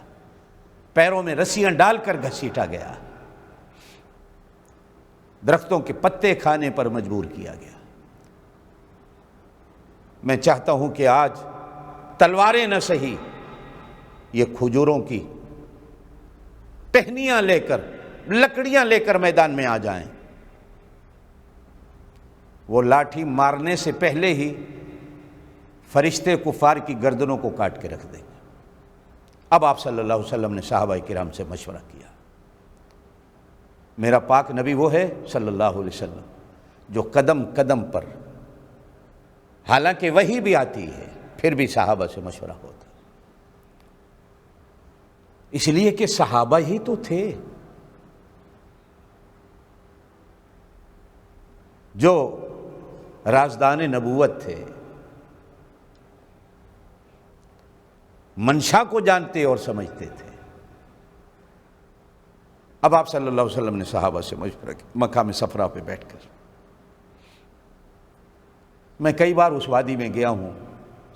پیروں میں رسیاں ڈال کر گھسیٹا گیا، درختوں کے پتے کھانے پر مجبور کیا گیا۔ میں چاہتا ہوں کہ آج تلواریں نہ سہی، یہ کھجوروں کی ٹہنیاں لے کر، لکڑیاں لے کر میدان میں آ جائیں، وہ لاٹھی مارنے سے پہلے ہی فرشتے کفار کی گردنوں کو کاٹ کے رکھ دیں گے۔ اب آپ صلی اللہ علیہ وسلم نے صحابہ کرام سے مشورہ کیا۔ میرا پاک نبی وہ ہے صلی اللہ علیہ وسلم جو قدم قدم پر، حالانکہ وحی بھی آتی ہے پھر بھی صحابہ سے مشورہ ہوتا، اس لیے کہ صحابہ ہی تو تھے جو رازدان نبوت تھے، منشا کو جانتے اور سمجھتے تھے۔ اب آپ صلی اللہ علیہ وسلم نے صحابہ سے مشورہ کیا مقام صفرا پہ بیٹھ کر۔ میں کئی بار اس وادی میں گیا ہوں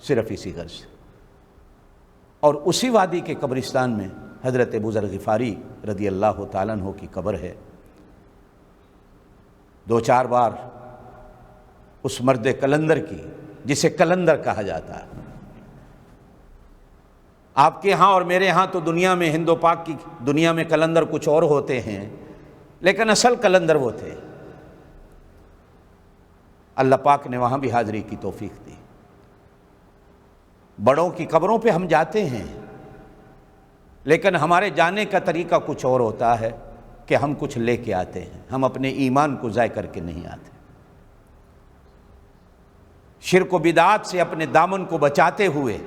صرف اسی غرض سے، اور اسی وادی کے قبرستان میں حضرت ابو ذر غفاری رضی اللہ تعالیٰ عنہ کی قبر ہے۔ 2-4 بار اس مرد کلندر کی، جسے کلندر کہا جاتا ہے، آپ کے ہاں اور میرے ہاں تو دنیا میں، ہند و پاک کی دنیا میں کلندر کچھ اور ہوتے ہیں، لیکن اصل کلندر وہ تھے۔ اللہ پاک نے وہاں بھی حاضری کی توفیق دی۔ بڑوں کی قبروں پہ ہم جاتے ہیں، لیکن ہمارے جانے کا طریقہ کچھ اور ہوتا ہے کہ ہم کچھ لے کے آتے ہیں، ہم اپنے ایمان کو ضائع کر کے نہیں آتے۔ شرک و بدعات سے اپنے دامن کو بچاتے ہوئے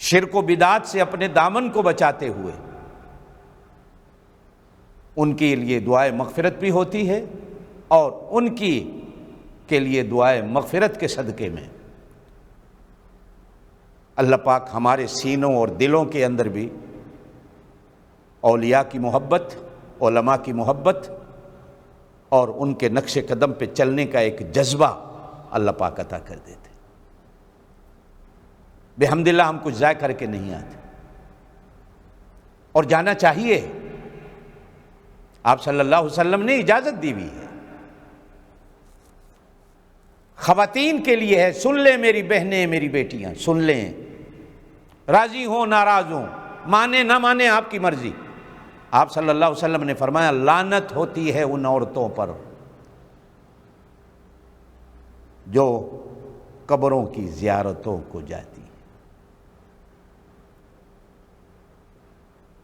شرک و بدعات سے اپنے دامن کو بچاتے ہوئے ان کے لیے دعائے مغفرت بھی ہوتی ہے، اور ان کی کے لیے دعائے مغفرت کے صدقے میں اللہ پاک ہمارے سینوں اور دلوں کے اندر بھی اولیاء کی محبت، علماء کی محبت اور ان کے نقش قدم پہ چلنے کا ایک جذبہ اللہ پاک عطا کر دیتے۔ بحمدللہ ہم کچھ ضائع کر کے نہیں آتے، اور جانا چاہیے۔ آپ صلی اللہ علیہ وسلم نے اجازت دی ہوئی ہے، خواتین کے لیے ہے، سن لیں میری بہنیں میری بیٹیاں، سن لیں، راضی ہوں ناراض ہوں، مانے نہ مانے آپ کی مرضی۔ آپ صلی اللہ علیہ وسلم نے فرمایا لعنت ہوتی ہے ان عورتوں پر جو قبروں کی زیارتوں کو جاتی ہیں۔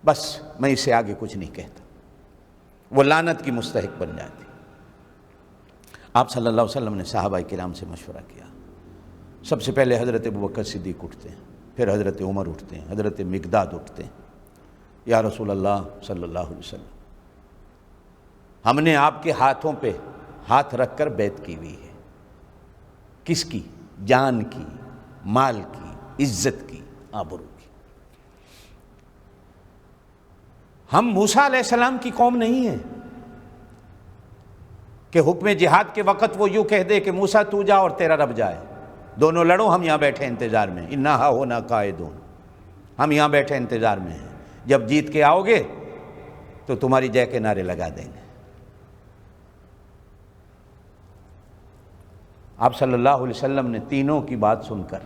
بس میں اس سے آگے کچھ نہیں کہتا، وہ لعنت کی مستحق بن جاتی۔ آپ صلی اللہ علیہ وسلم نے صحابہ کرام سے مشورہ کیا۔ سب سے پہلے حضرت ابوبکر صدیق اٹھتے ہیں، پھر حضرت عمر اٹھتے ہیں، حضرت مقداد اٹھتے ہیں۔ یا رسول اللہ صلی اللہ علیہ وسلم، ہم نے آپ کے ہاتھوں پہ ہاتھ رکھ کر بیعت کی ہوئی ہے۔ کس کی؟ جان کی، مال کی، عزت کی، آبرو کی۔ ہم موسیٰ علیہ السلام کی قوم نہیں ہیں کہ حکم جہاد کے وقت وہ یوں کہہ دے کہ موسیٰ تو جا اور تیرا رب جائے، دونوں لڑو، ہم یہاں بیٹھے انتظار میں، اِنَّا ہَاہُنَا قَاعِدُونَ، ہم یہاں بیٹھے انتظار میں ہیں، جب جیت کے آؤ گے تو تمہاری جے کے نعرے لگا دیں گے۔ آپ صلی اللہ علیہ وسلم نے تینوں کی بات سن کر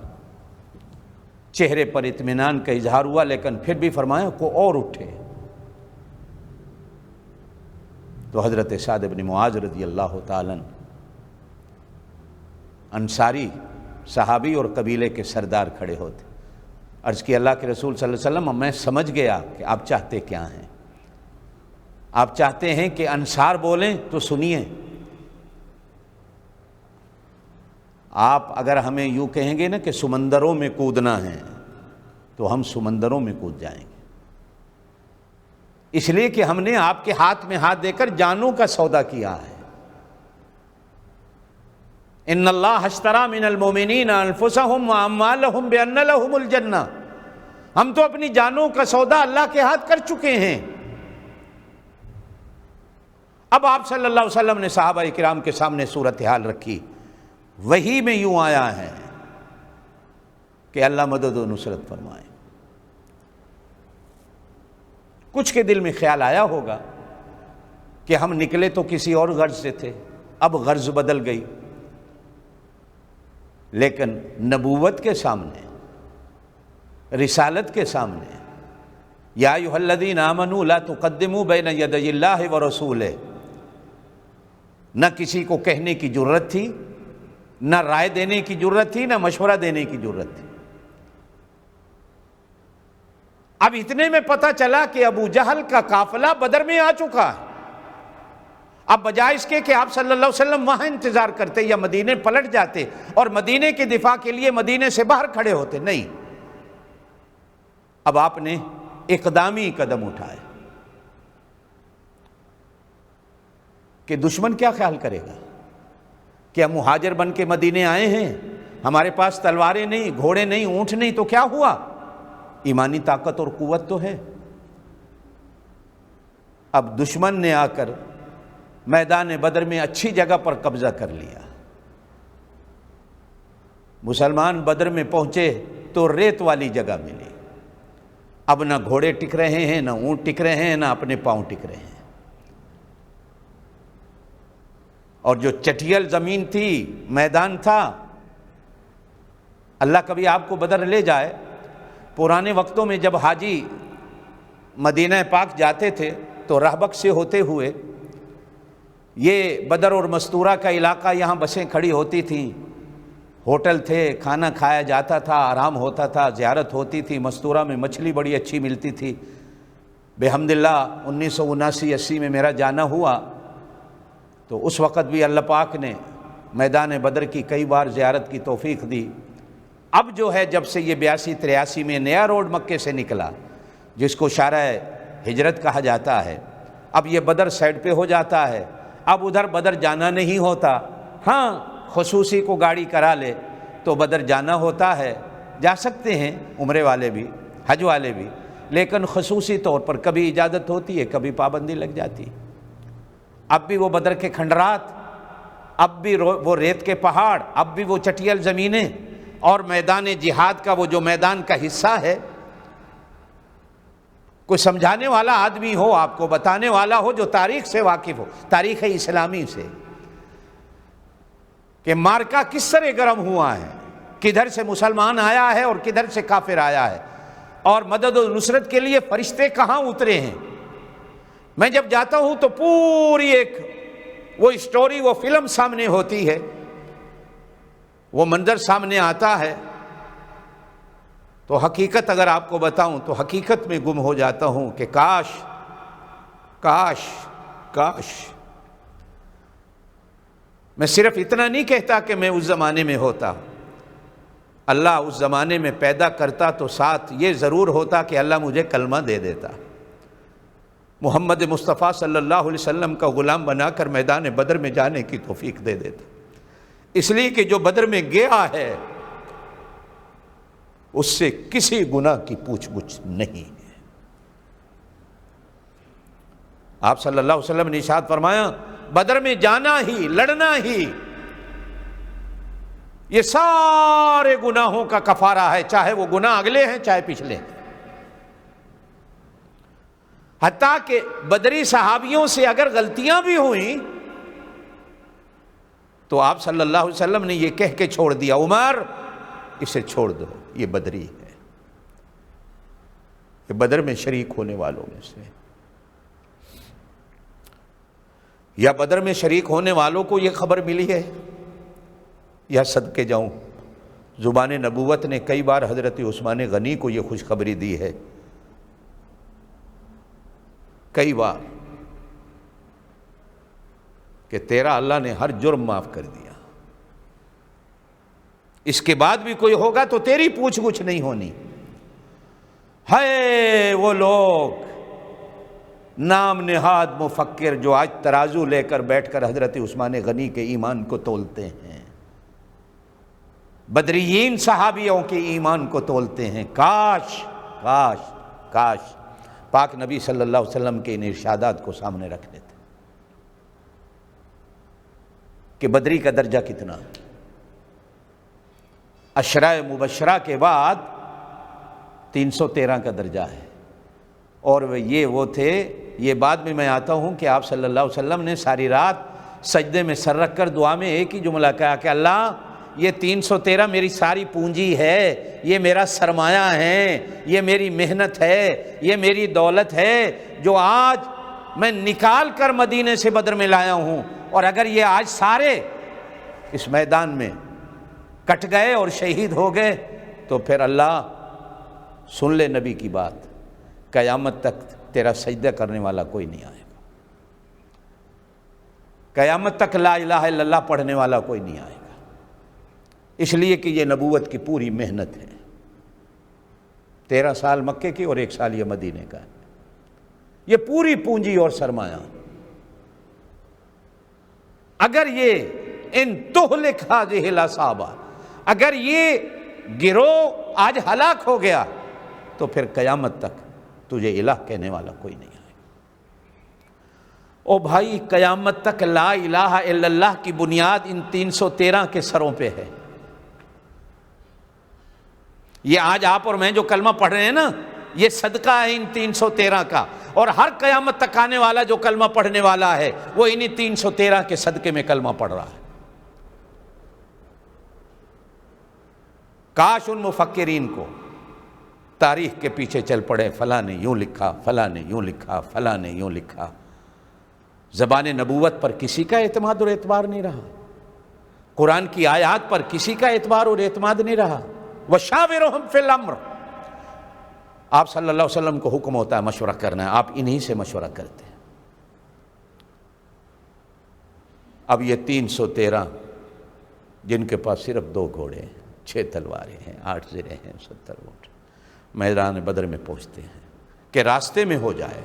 چہرے پر اطمینان کا اظہار ہوا، لیکن پھر بھی فرمایا کو اور اٹھے۔ تو حضرت سعد بن معاذ رضی اللہ تعالیٰ انصاری صحابی اور قبیلے کے سردار کھڑے ہوتے۔ عرض کی اللہ کے رسول صلی اللہ علیہ وسلم میں سمجھ گیا کہ آپ چاہتے کیا ہیں۔ آپ چاہتے ہیں کہ انصار بولیں تو سنیے، آپ اگر ہمیں یوں کہیں گے نا کہ سمندروں میں کودنا ہے تو ہم سمندروں میں کود جائیں گے، اس لیے کہ ہم نے آپ کے ہاتھ میں ہاتھ دے کر جانوں کا سودا کیا ہے۔ ان اللہ اشتری من المؤمنین انفسهم واموالهم بان لهم الجنہ، ہم تو اپنی جانوں کا سودا اللہ کے ہاتھ کر چکے ہیں۔ اب آپ صلی اللہ علیہ وسلم نے صحابہ کرام کے سامنے صورتحال رکھی، وحی میں یوں آیا ہے کہ اللہ مدد و نصرت فرمائے۔ کچھ کے دل میں خیال آیا ہوگا کہ ہم نکلے تو کسی اور غرض سے تھے، اب غرض بدل گئی، لیکن نبوت کے سامنے، رسالت کے سامنے، یا ایھا الذین آمنوا لا تقدموا بین یدی اللہ ورسولہ، نہ کسی کو کہنے کی جرت تھی، نہ رائے دینے کی جرت تھی، نہ مشورہ دینے کی جرت تھی۔ اب اتنے میں پتہ چلا کہ ابو جہل کا قافلہ بدر میں آ چکا ہے۔ اب بجائے اس کے کہ آپ صلی اللہ علیہ وسلم وہاں انتظار کرتے یا مدینے پلٹ جاتے اور مدینے کے دفاع کے لیے مدینے سے باہر کھڑے ہوتے، نہیں، اب آپ نے اقدامی قدم اٹھائے کہ دشمن کیا خیال کرے گا کہ ہم مہاجر بن کے مدینے آئے ہیں، ہمارے پاس تلواریں نہیں، گھوڑے نہیں، اونٹ نہیں، تو کیا ہوا؟ ایمانی طاقت اور قوت تو ہے۔ اب دشمن نے آ کر میدان بدر میں اچھی جگہ پر قبضہ کر لیا۔ مسلمان بدر میں پہنچے تو ریت والی جگہ ملی، اب نہ گھوڑے ٹک رہے ہیں، نہ اونٹ ٹک رہے ہیں، نہ اپنے پاؤں ٹک رہے ہیں، اور جو چٹیل زمین تھی، میدان تھا، اللہ کبھی آپ کو بدر لے جائے۔ پرانے وقتوں میں جب حاجی مدینہ پاک جاتے تھے تو رہبک سے ہوتے ہوئے یہ بدر اور مستورہ کا علاقہ، یہاں بسیں کھڑی ہوتی تھیں، ہوٹل تھے، کھانا کھایا جاتا تھا، آرام ہوتا تھا، زیارت ہوتی تھی۔ مستورہ میں مچھلی بڑی اچھی ملتی تھی۔ بحمدللہ 1979-80 میں میرا جانا ہوا تو اس وقت بھی اللہ پاک نے میدان بدر کی کئی بار زیارت کی توفیق دی۔ اب جو ہے جب سے یہ 82-83 میں نیا روڈ مکے سے نکلا جس کو شارع ہجرت کہا جاتا ہے، اب یہ بدر سائڈ پہ ہو جاتا ہے، اب ادھر بدر جانا نہیں ہوتا۔ ہاں خصوصی کو گاڑی کرا لے تو بدر جانا ہوتا ہے، جا سکتے ہیں عمرے والے بھی حج والے بھی، لیکن خصوصی طور پر کبھی اجازت ہوتی ہے، کبھی پابندی لگ جاتی ہے۔ اب بھی وہ بدر کے کھنڈرات، اب بھی وہ ریت کے پہاڑ، اب بھی وہ چٹیل زمینیں اور میدان جہاد کا وہ جو میدان کا حصہ ہے، کوئی سمجھانے والا آدمی ہو، آپ کو بتانے والا ہو جو تاریخ سے واقف ہو، تاریخ اسلامی سے، کہ مارکا کس طرح گرم ہوا ہے، کدھر سے مسلمان آیا ہے اور کدھر سے کافر آیا ہے، اور مدد و نصرت کے لیے فرشتے کہاں اترے ہیں۔ میں جب جاتا ہوں تو پوری ایک وہ اسٹوری، وہ فلم سامنے ہوتی ہے، وہ منظر سامنے آتا ہے، تو حقیقت اگر آپ کو بتاؤں تو حقیقت میں گم ہو جاتا ہوں کہ کاش کاش کاش میں صرف اتنا نہیں کہتا کہ میں اس زمانے میں ہوتا، اللہ اس زمانے میں پیدا کرتا تو ساتھ یہ ضرور ہوتا کہ اللہ مجھے کلمہ دے دیتا، محمد مصطفیٰ صلی اللہ علیہ وسلم کا غلام بنا کر میدان بدر میں جانے کی توفیق دے دیتا۔ اس لیے کہ جو بدر میں گیا ہے اس سے کسی گناہ کی پوچھ گچھ نہیں ہے۔ آپ صلی اللہ علیہ وسلم نے ارشاد فرمایا بدر میں جانا ہی، لڑنا ہی، یہ سارے گناہوں کا کفارہ ہے، چاہے وہ گناہ اگلے ہیں چاہے پچھلے ہیں۔ حتیٰ کہ بدری صحابیوں سے اگر غلطیاں بھی ہوئیں تو آپ صلی اللہ علیہ وسلم نے یہ کہہ کے چھوڑ دیا، عمر اسے چھوڑ دو، یہ بدری ہے، یہ بدر میں شریک ہونے والوں میں سے، یا بدر میں شریک ہونے والوں کو یہ خبر ملی ہے، یا صدقے جاؤں زبان نبوت نے کئی بار حضرت عثمان غنی کو یہ خوشخبری دی ہے، کئی بار، کہ تیرا اللہ نے ہر جرم معاف کر دیا، اس کے بعد بھی کوئی ہوگا تو تیری پوچھ گچھ نہیں ہونی۔ ہے وہ لوگ نام نہاد مفکر جو آج ترازو لے کر بیٹھ کر حضرت عثمان غنی کے ایمان کو تولتے ہیں، بدریین صحابیوں کے ایمان کو تولتے ہیں۔ کاش کاش کاش پاک نبی صلی اللہ علیہ وسلم کے ان ارشادات کو سامنے رکھ لیتے کہ بدری کا درجہ کتنا، عشرہ مبشرہ کے بعد 313 کا درجہ ہے، اور وہ تھے، یہ بعد میں آتا ہوں کہ آپ صلی اللہ علیہ وسلم نے ساری رات سجدے میں سر رکھ کر دعا میں ایک ہی جملہ کہا کہ اللہ یہ 313 میری ساری پونجی ہے، یہ میرا سرمایہ ہے، یہ میری محنت ہے، یہ میری دولت ہے جو آج میں نکال کر مدینے سے بدر میں لایا ہوں، اور اگر یہ آج سارے اس میدان میں کٹ گئے اور شہید ہو گئے تو پھر اللہ سن لے نبی کی بات، قیامت تک تیرا سجدہ کرنے والا کوئی نہیں آئے گا، قیامت تک لا الہ الا اللہ پڑھنے والا کوئی نہیں آئے گا، اس لیے کہ یہ نبوت کی پوری محنت ہے، 13 سال مکے کی اور 1 سال یہ مدینے کا ہے، یہ پوری پونجی اور سرمایہ۔ اگر یہ ان تہلک ہذہ العصابہ، اگر یہ گروہ آج ہلاک ہو گیا تو پھر قیامت تک تجھے الہ کہنے والا کوئی نہیں آئے۔ او بھائی قیامت تک لا الہ الا اللہ کی بنیاد ان 313 کے سروں پہ ہے۔ یہ آج آپ اور میں جو کلمہ پڑھ رہے ہیں نا، یہ صدقہ ہے ان 313 کا، اور ہر قیامت تک آنے والا جو کلمہ پڑھنے والا ہے وہ انہی 313 کے صدقے میں کلمہ پڑھ رہا ہے۔ کاش ان مفکرین کو تاریخ کے پیچھے چل پڑے، فلاں نے یوں لکھا، فلاں نے یوں لکھا، فلاں نے یوں لکھا۔ زبان نبوت پر کسی کا اعتماد اور اعتبار نہیں رہا، قرآن کی آیات پر کسی کا اعتبار اور اعتماد نہیں رہا۔ وَشَاوِرُهُمْ فِي الْأَمْرِ، آپ صلی اللہ علیہ وسلم کو حکم ہوتا ہے مشورہ کرنا ہے، آپ انہی سے مشورہ کرتے ہیں۔ اب یہ 313 جن کے پاس صرف 2 گھوڑے ہیں، 6 تلواریں ہیں، 8 زریں ہیں، 70 اونٹ میدان بدر میں پہنچتے ہیں کہ راستے میں ہو جائے،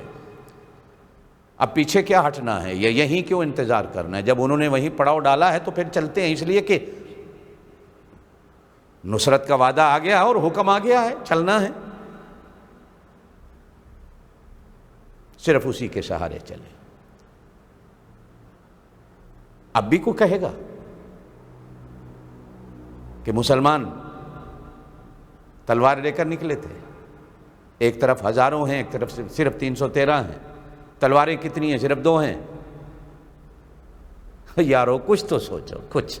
اب پیچھے کیا ہٹنا ہے، یا یہیں کیوں انتظار کرنا ہے؟ جب انہوں نے وہیں پڑاؤ ڈالا ہے تو پھر چلتے ہیں، اس لیے کہ نصرت کا وعدہ آ گیا اور حکم آ گیا ہے، چلنا ہے، صرف اسی کے سہارے چلے۔ اب بھی کوئی کہے گا کہ مسلمان تلوار لے کر نکلے تھے، ایک طرف ہزاروں ہیں، ایک طرف صرف 313 ہیں، تلواریں کتنی ہیں؟ صرف 2 ہیں۔ یارو کچھ تو سوچو، کچھ۔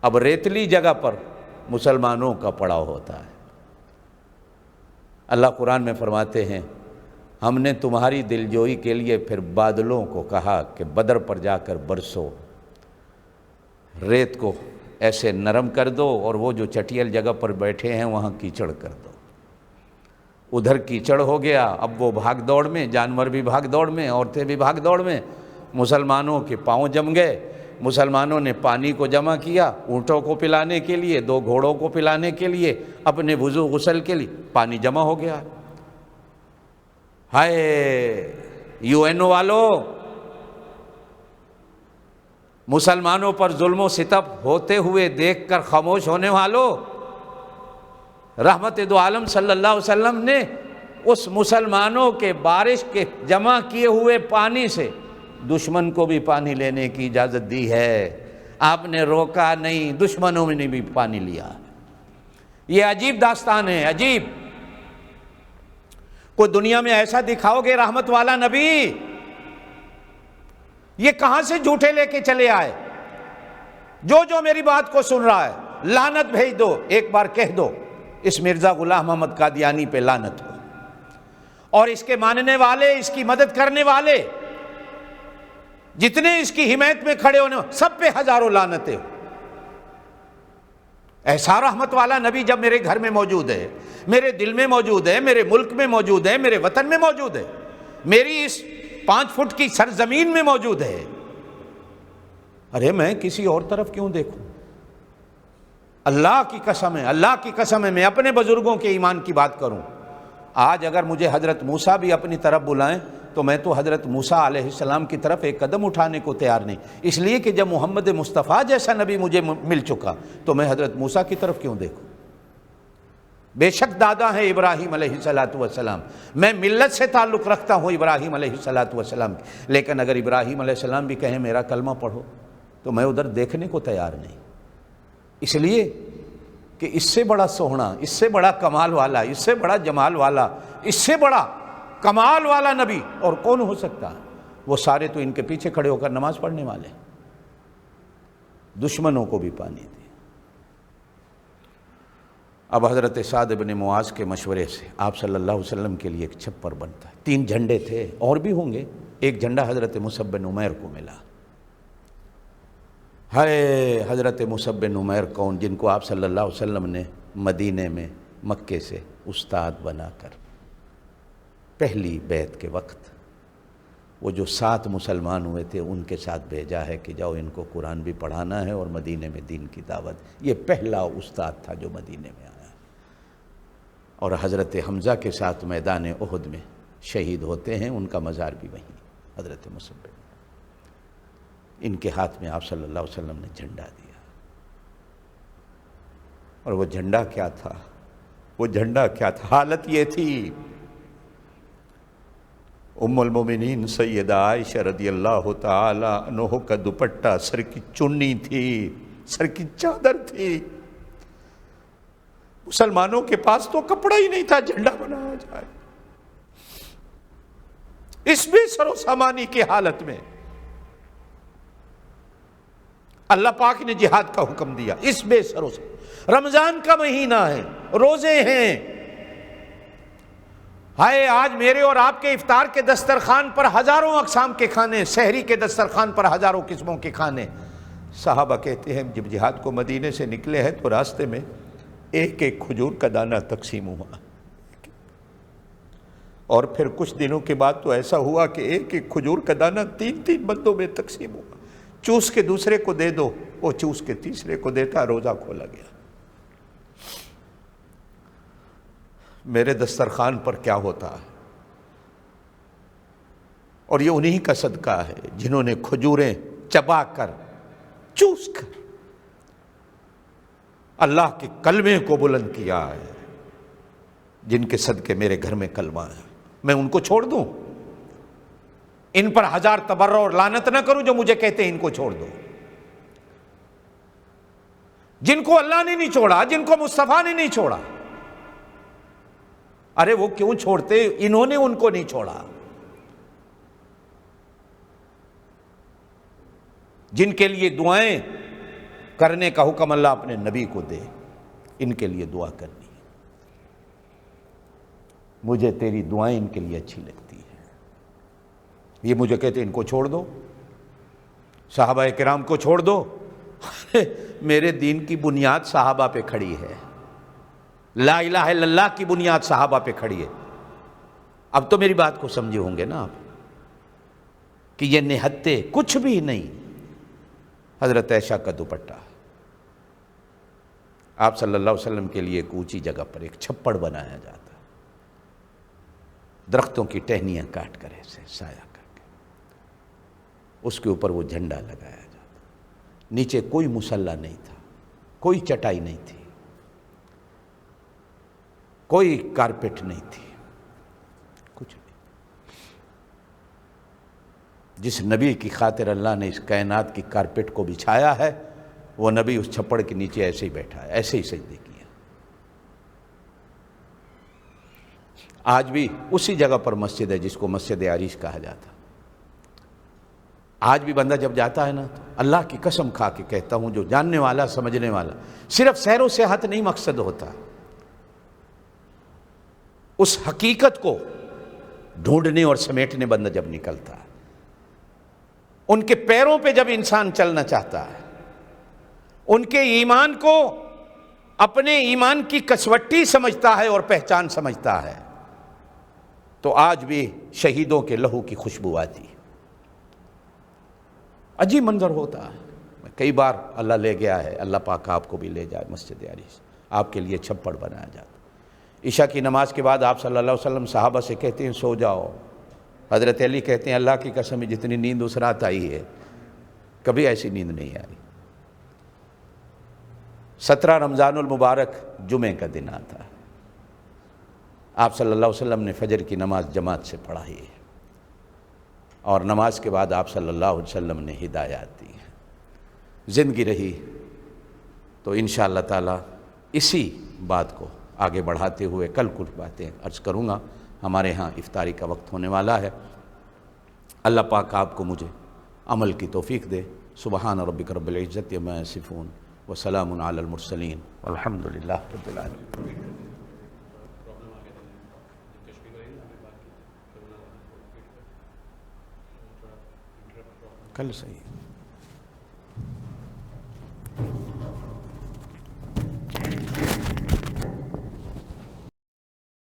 اب ریتلی جگہ پر مسلمانوں کا پڑاؤ ہوتا ہے۔ اللہ قرآن میں فرماتے ہیں ہم نے تمہاری دلجوئی کے لیے پھر بادلوں کو کہا کہ بدر پر جا کر برسو، ریت کو ایسے نرم کر دو اور وہ جو چٹیل جگہ پر بیٹھے ہیں وہاں کیچڑ کر دو۔ ادھر کیچڑ ہو گیا، اب وہ بھاگ دوڑ میں، جانور بھی بھاگ دوڑ میں، عورتیں بھی بھاگ دوڑ میں، مسلمانوں کے پاؤں جم گئے۔ مسلمانوں نے پانی کو جمع کیا، اونٹوں کو پلانے کے لیے، 2 گھوڑوں کو پلانے کے لیے، اپنے وضو غسل کے لیے، پانی جمع ہو گیا۔ ہائے UN والو، مسلمانوں پر ظلم و ستم ہوتے ہوئے دیکھ کر خاموش ہونے والوں، رحمت دو عالم صلی اللہ علیہ وسلم نے اس مسلمانوں کے بارش کے جمع کیے ہوئے پانی سے دشمن کو بھی پانی لینے کی اجازت دی ہے۔ آپ نے روکا نہیں، دشمنوں نے بھی پانی لیا۔ یہ عجیب داستان ہے، عجیب۔ کوئی دنیا میں ایسا دکھاؤ گے رحمت والا نبی؟ یہ کہاں سے جھوٹے لے کے چلے آئے؟ جو میری بات کو سن رہا ہے لعنت بھیج دو، ایک بار کہہ دو اس مرزا غلام محمد قادیانی پہ لعنت ہو، اور اس کے ماننے والے، اس کی مدد کرنے والے، جتنے اس کی حمایت میں کھڑے ہونے، سب پہ ہزاروں لعنتیں ہو۔ ایسا رحمت والا نبی جب میرے گھر میں موجود ہے، میرے دل میں موجود ہے، میرے ملک میں موجود ہے، میرے وطن میں موجود ہے، میری اس 5 فٹ کی سرزمین میں موجود ہے، ارے میں کسی اور طرف کیوں دیکھوں؟ اللہ کی قسم ہے، اللہ کی قسم ہے، میں اپنے بزرگوں کے ایمان کی بات کروں۔ آج اگر مجھے حضرت موسیٰ بھی اپنی طرف بلائیں تو میں تو حضرت موسیٰ علیہ السلام کی طرف ایک قدم اٹھانے کو تیار نہیں، اس لیے کہ جب محمد مصطفیٰ جیسا نبی مجھے مل چکا تو میں حضرت موسیٰ کی طرف کیوں دیکھوں؟ بے شک دادا ہے ابراہیم علیہ السلام، میں ملت سے تعلق رکھتا ہوں ابراہیم علیہ السلام کی، لیکن اگر ابراہیم علیہ السلام بھی کہیں میرا کلمہ پڑھو تو میں ادھر دیکھنے کو تیار نہیں، اس لیے کہ اس سے بڑا سوہنا، اس سے بڑا کمال والا، اس سے بڑا جمال والا، اس سے بڑا کمال والا نبی اور کون ہو سکتا ہے؟ وہ سارے تو ان کے پیچھے کھڑے ہو کر نماز پڑھنے والے، دشمنوں کو بھی پانی دے۔ اب حضرت سعد بن معاذ کے مشورے سے آپ صلی اللہ علیہ وسلم کے لیے ایک چھپر بنتا ہے۔ 3 جھنڈے تھے، اور بھی ہوں گے، ایک جھنڈا حضرت مصعب بن عمیر کو ملا۔ ہے حضرت مصعب بن عمیر کون؟ جن کو آپ صلی اللہ علیہ وسلم نے مدینے میں مکے سے استاد بنا کر پہلی بیعت کے وقت وہ جو 7 مسلمان ہوئے تھے ان کے ساتھ بھیجا ہے کہ جاؤ ان کو قرآن بھی پڑھانا ہے اور مدینے میں دین کی دعوت۔ یہ پہلا استاد تھا جو مدینے میں آیا، اور حضرت حمزہ کے ساتھ میدان احد میں شہید ہوتے ہیں، ان کا مزار بھی وہیں حضرت مصعب بن۔ ان کے ہاتھ میں آپ صلی اللہ علیہ وسلم نے جھنڈا دیا، اور وہ جھنڈا کیا تھا؟ وہ جھنڈا کیا تھا؟ حالت یہ تھی، ام المومنین سیدہ عائشہ رضی اللہ تعالی عنہ کا دوپٹہ سر کی چنی تھی، سر کی چادر تھی۔ مسلمانوں کے پاس تو کپڑا ہی نہیں تھا جھنڈا بنایا جائے۔ اس بے سر و سامانی کی حالت میں اللہ پاک نے جہاد کا حکم دیا، اس بے سر و سامانی۔ رمضان کا مہینہ ہے، روزے ہیں، ہائے آج میرے اور آپ کے افطار کے دسترخوان پر ہزاروں اقسام کے کھانے، سحری کے دسترخوان پر ہزاروں قسموں کے کھانے۔ صحابہ کہتے ہیں جب جہاد کو مدینے سے نکلے ہیں تو راستے میں ایک ایک کھجور کا دانہ تقسیم ہوا، اور پھر کچھ دنوں کے بعد تو ایسا ہوا کہ ایک ایک کھجور کا دانہ 3 بندوں میں تقسیم ہوا۔ چوس کے دوسرے کو دے دو، وہ چوس کے تیسرے کو دیتا، روزہ کھولا گیا۔ میرے دسترخوان پر کیا ہوتا ہے، اور یہ انہی کا صدقہ ہے جنہوں نے کھجوریں چبا کر، چوس کر اللہ کے کلمے کو بلند کیا ہے، جن کے صدقے میرے گھر میں کلمہ ہے۔ میں ان کو چھوڑ دوں؟ ان پر ہزار تبرع اور لعنت نہ کروں جو مجھے کہتے ہیں ان کو چھوڑ دو۔ جن کو اللہ نے نہیں چھوڑا، جن کو مصطفیٰ نے نہیں چھوڑا، ارے وہ کیوں چھوڑتے؟ انہوں نے ان کو نہیں چھوڑا۔ جن کے لیے دعائیں کرنے کا حکم اللہ اپنے نبی کو دے، ان کے لیے دعا کرنی ہے۔ مجھے تیری دعائیں ان کے لیے اچھی لگتی ہیں۔ یہ مجھے کہتے ہیں ان کو چھوڑ دو، صحابہ کرام کو چھوڑ دو۔ میرے دین کی بنیاد صحابہ پہ کھڑی ہے، لا الہ الا اللہ کی بنیاد صحابہ پہ کھڑی ہے۔ اب تو میری بات کو سمجھے ہوں گے نا آپ کہ یہ نہتے کچھ بھی نہیں، حضرت عائشہ کا دوپٹہ آپ صلی اللہ علیہ وسلم کے لیے ایک اونچی جگہ پر ایک چھپڑ بنایا جاتا، درختوں کی ٹہنیاں کاٹ کر ایسے سایہ کر کے اس کے اوپر وہ جھنڈا لگایا جاتا۔ نیچے کوئی مصلی نہیں تھا، کوئی چٹائی نہیں تھی، کوئی کارپیٹ نہیں تھی، کچھ نہیں۔ جس نبی کی خاطر اللہ نے اس کائنات کی کارپیٹ کو بچھایا ہے، وہ نبی اس چھپڑ کے نیچے ایسے ہی بیٹھا ہے، ایسے ہی سجدے کیا۔ آج بھی اسی جگہ پر مسجد ہے جس کو مسجد عریش کہا جاتا۔ آج بھی بندہ جب جاتا ہے نا تو اللہ کی قسم کھا کے کہتا ہوں، جو جاننے والا سمجھنے والا، صرف سیر و سیاحت نہیں مقصد ہوتا، اس حقیقت کو ڈھونڈنے اور سمیٹنے بندہ جب نکلتا ہے، ان کے پیروں پہ جب انسان چلنا چاہتا ہے، ان کے ایمان کو اپنے ایمان کی کسوٹی سمجھتا ہے اور پہچان سمجھتا ہے، تو آج بھی شہیدوں کے لہو کی خوشبو آتی ہے۔ عجیب منظر ہوتا ہے۔ کئی بار اللہ لے گیا ہے، اللہ پاک آپ کو بھی لے جائے مسجد عریش، آپ کے لیے چھپڑ بنایا جاتا۔ عشاء کی نماز کے بعد آپ صلی اللہ علیہ وسلم صحابہ سے کہتے ہیں سو جاؤ۔ حضرت علی کہتے ہیں اللہ کی قسم جتنی نیند اس رات آئی ہے کبھی ایسی نیند نہیں آئی۔ 17 رمضان المبارک جمعے کا دن آتا ہے، آپ صلی اللہ علیہ وسلم نے فجر کی نماز جماعت سے پڑھائی ہے، اور نماز کے بعد آپ صلی اللہ علیہ وسلم نے ہدایات دی ہے۔ زندگی رہی تو انشاءاللہ تعالی اسی بات کو آگے بڑھاتے ہوئے کل کچھ باتیں عرض کروں گا۔ ہمارے ہاں افطاری کا وقت ہونے والا ہے۔ اللہ پاک آپ کو مجھے عمل کی توفیق دے۔ سبحان ربک رب العزت عما یصفون وسلام علی المرسلین والحمد للہ رب العالمین۔ کل صحیح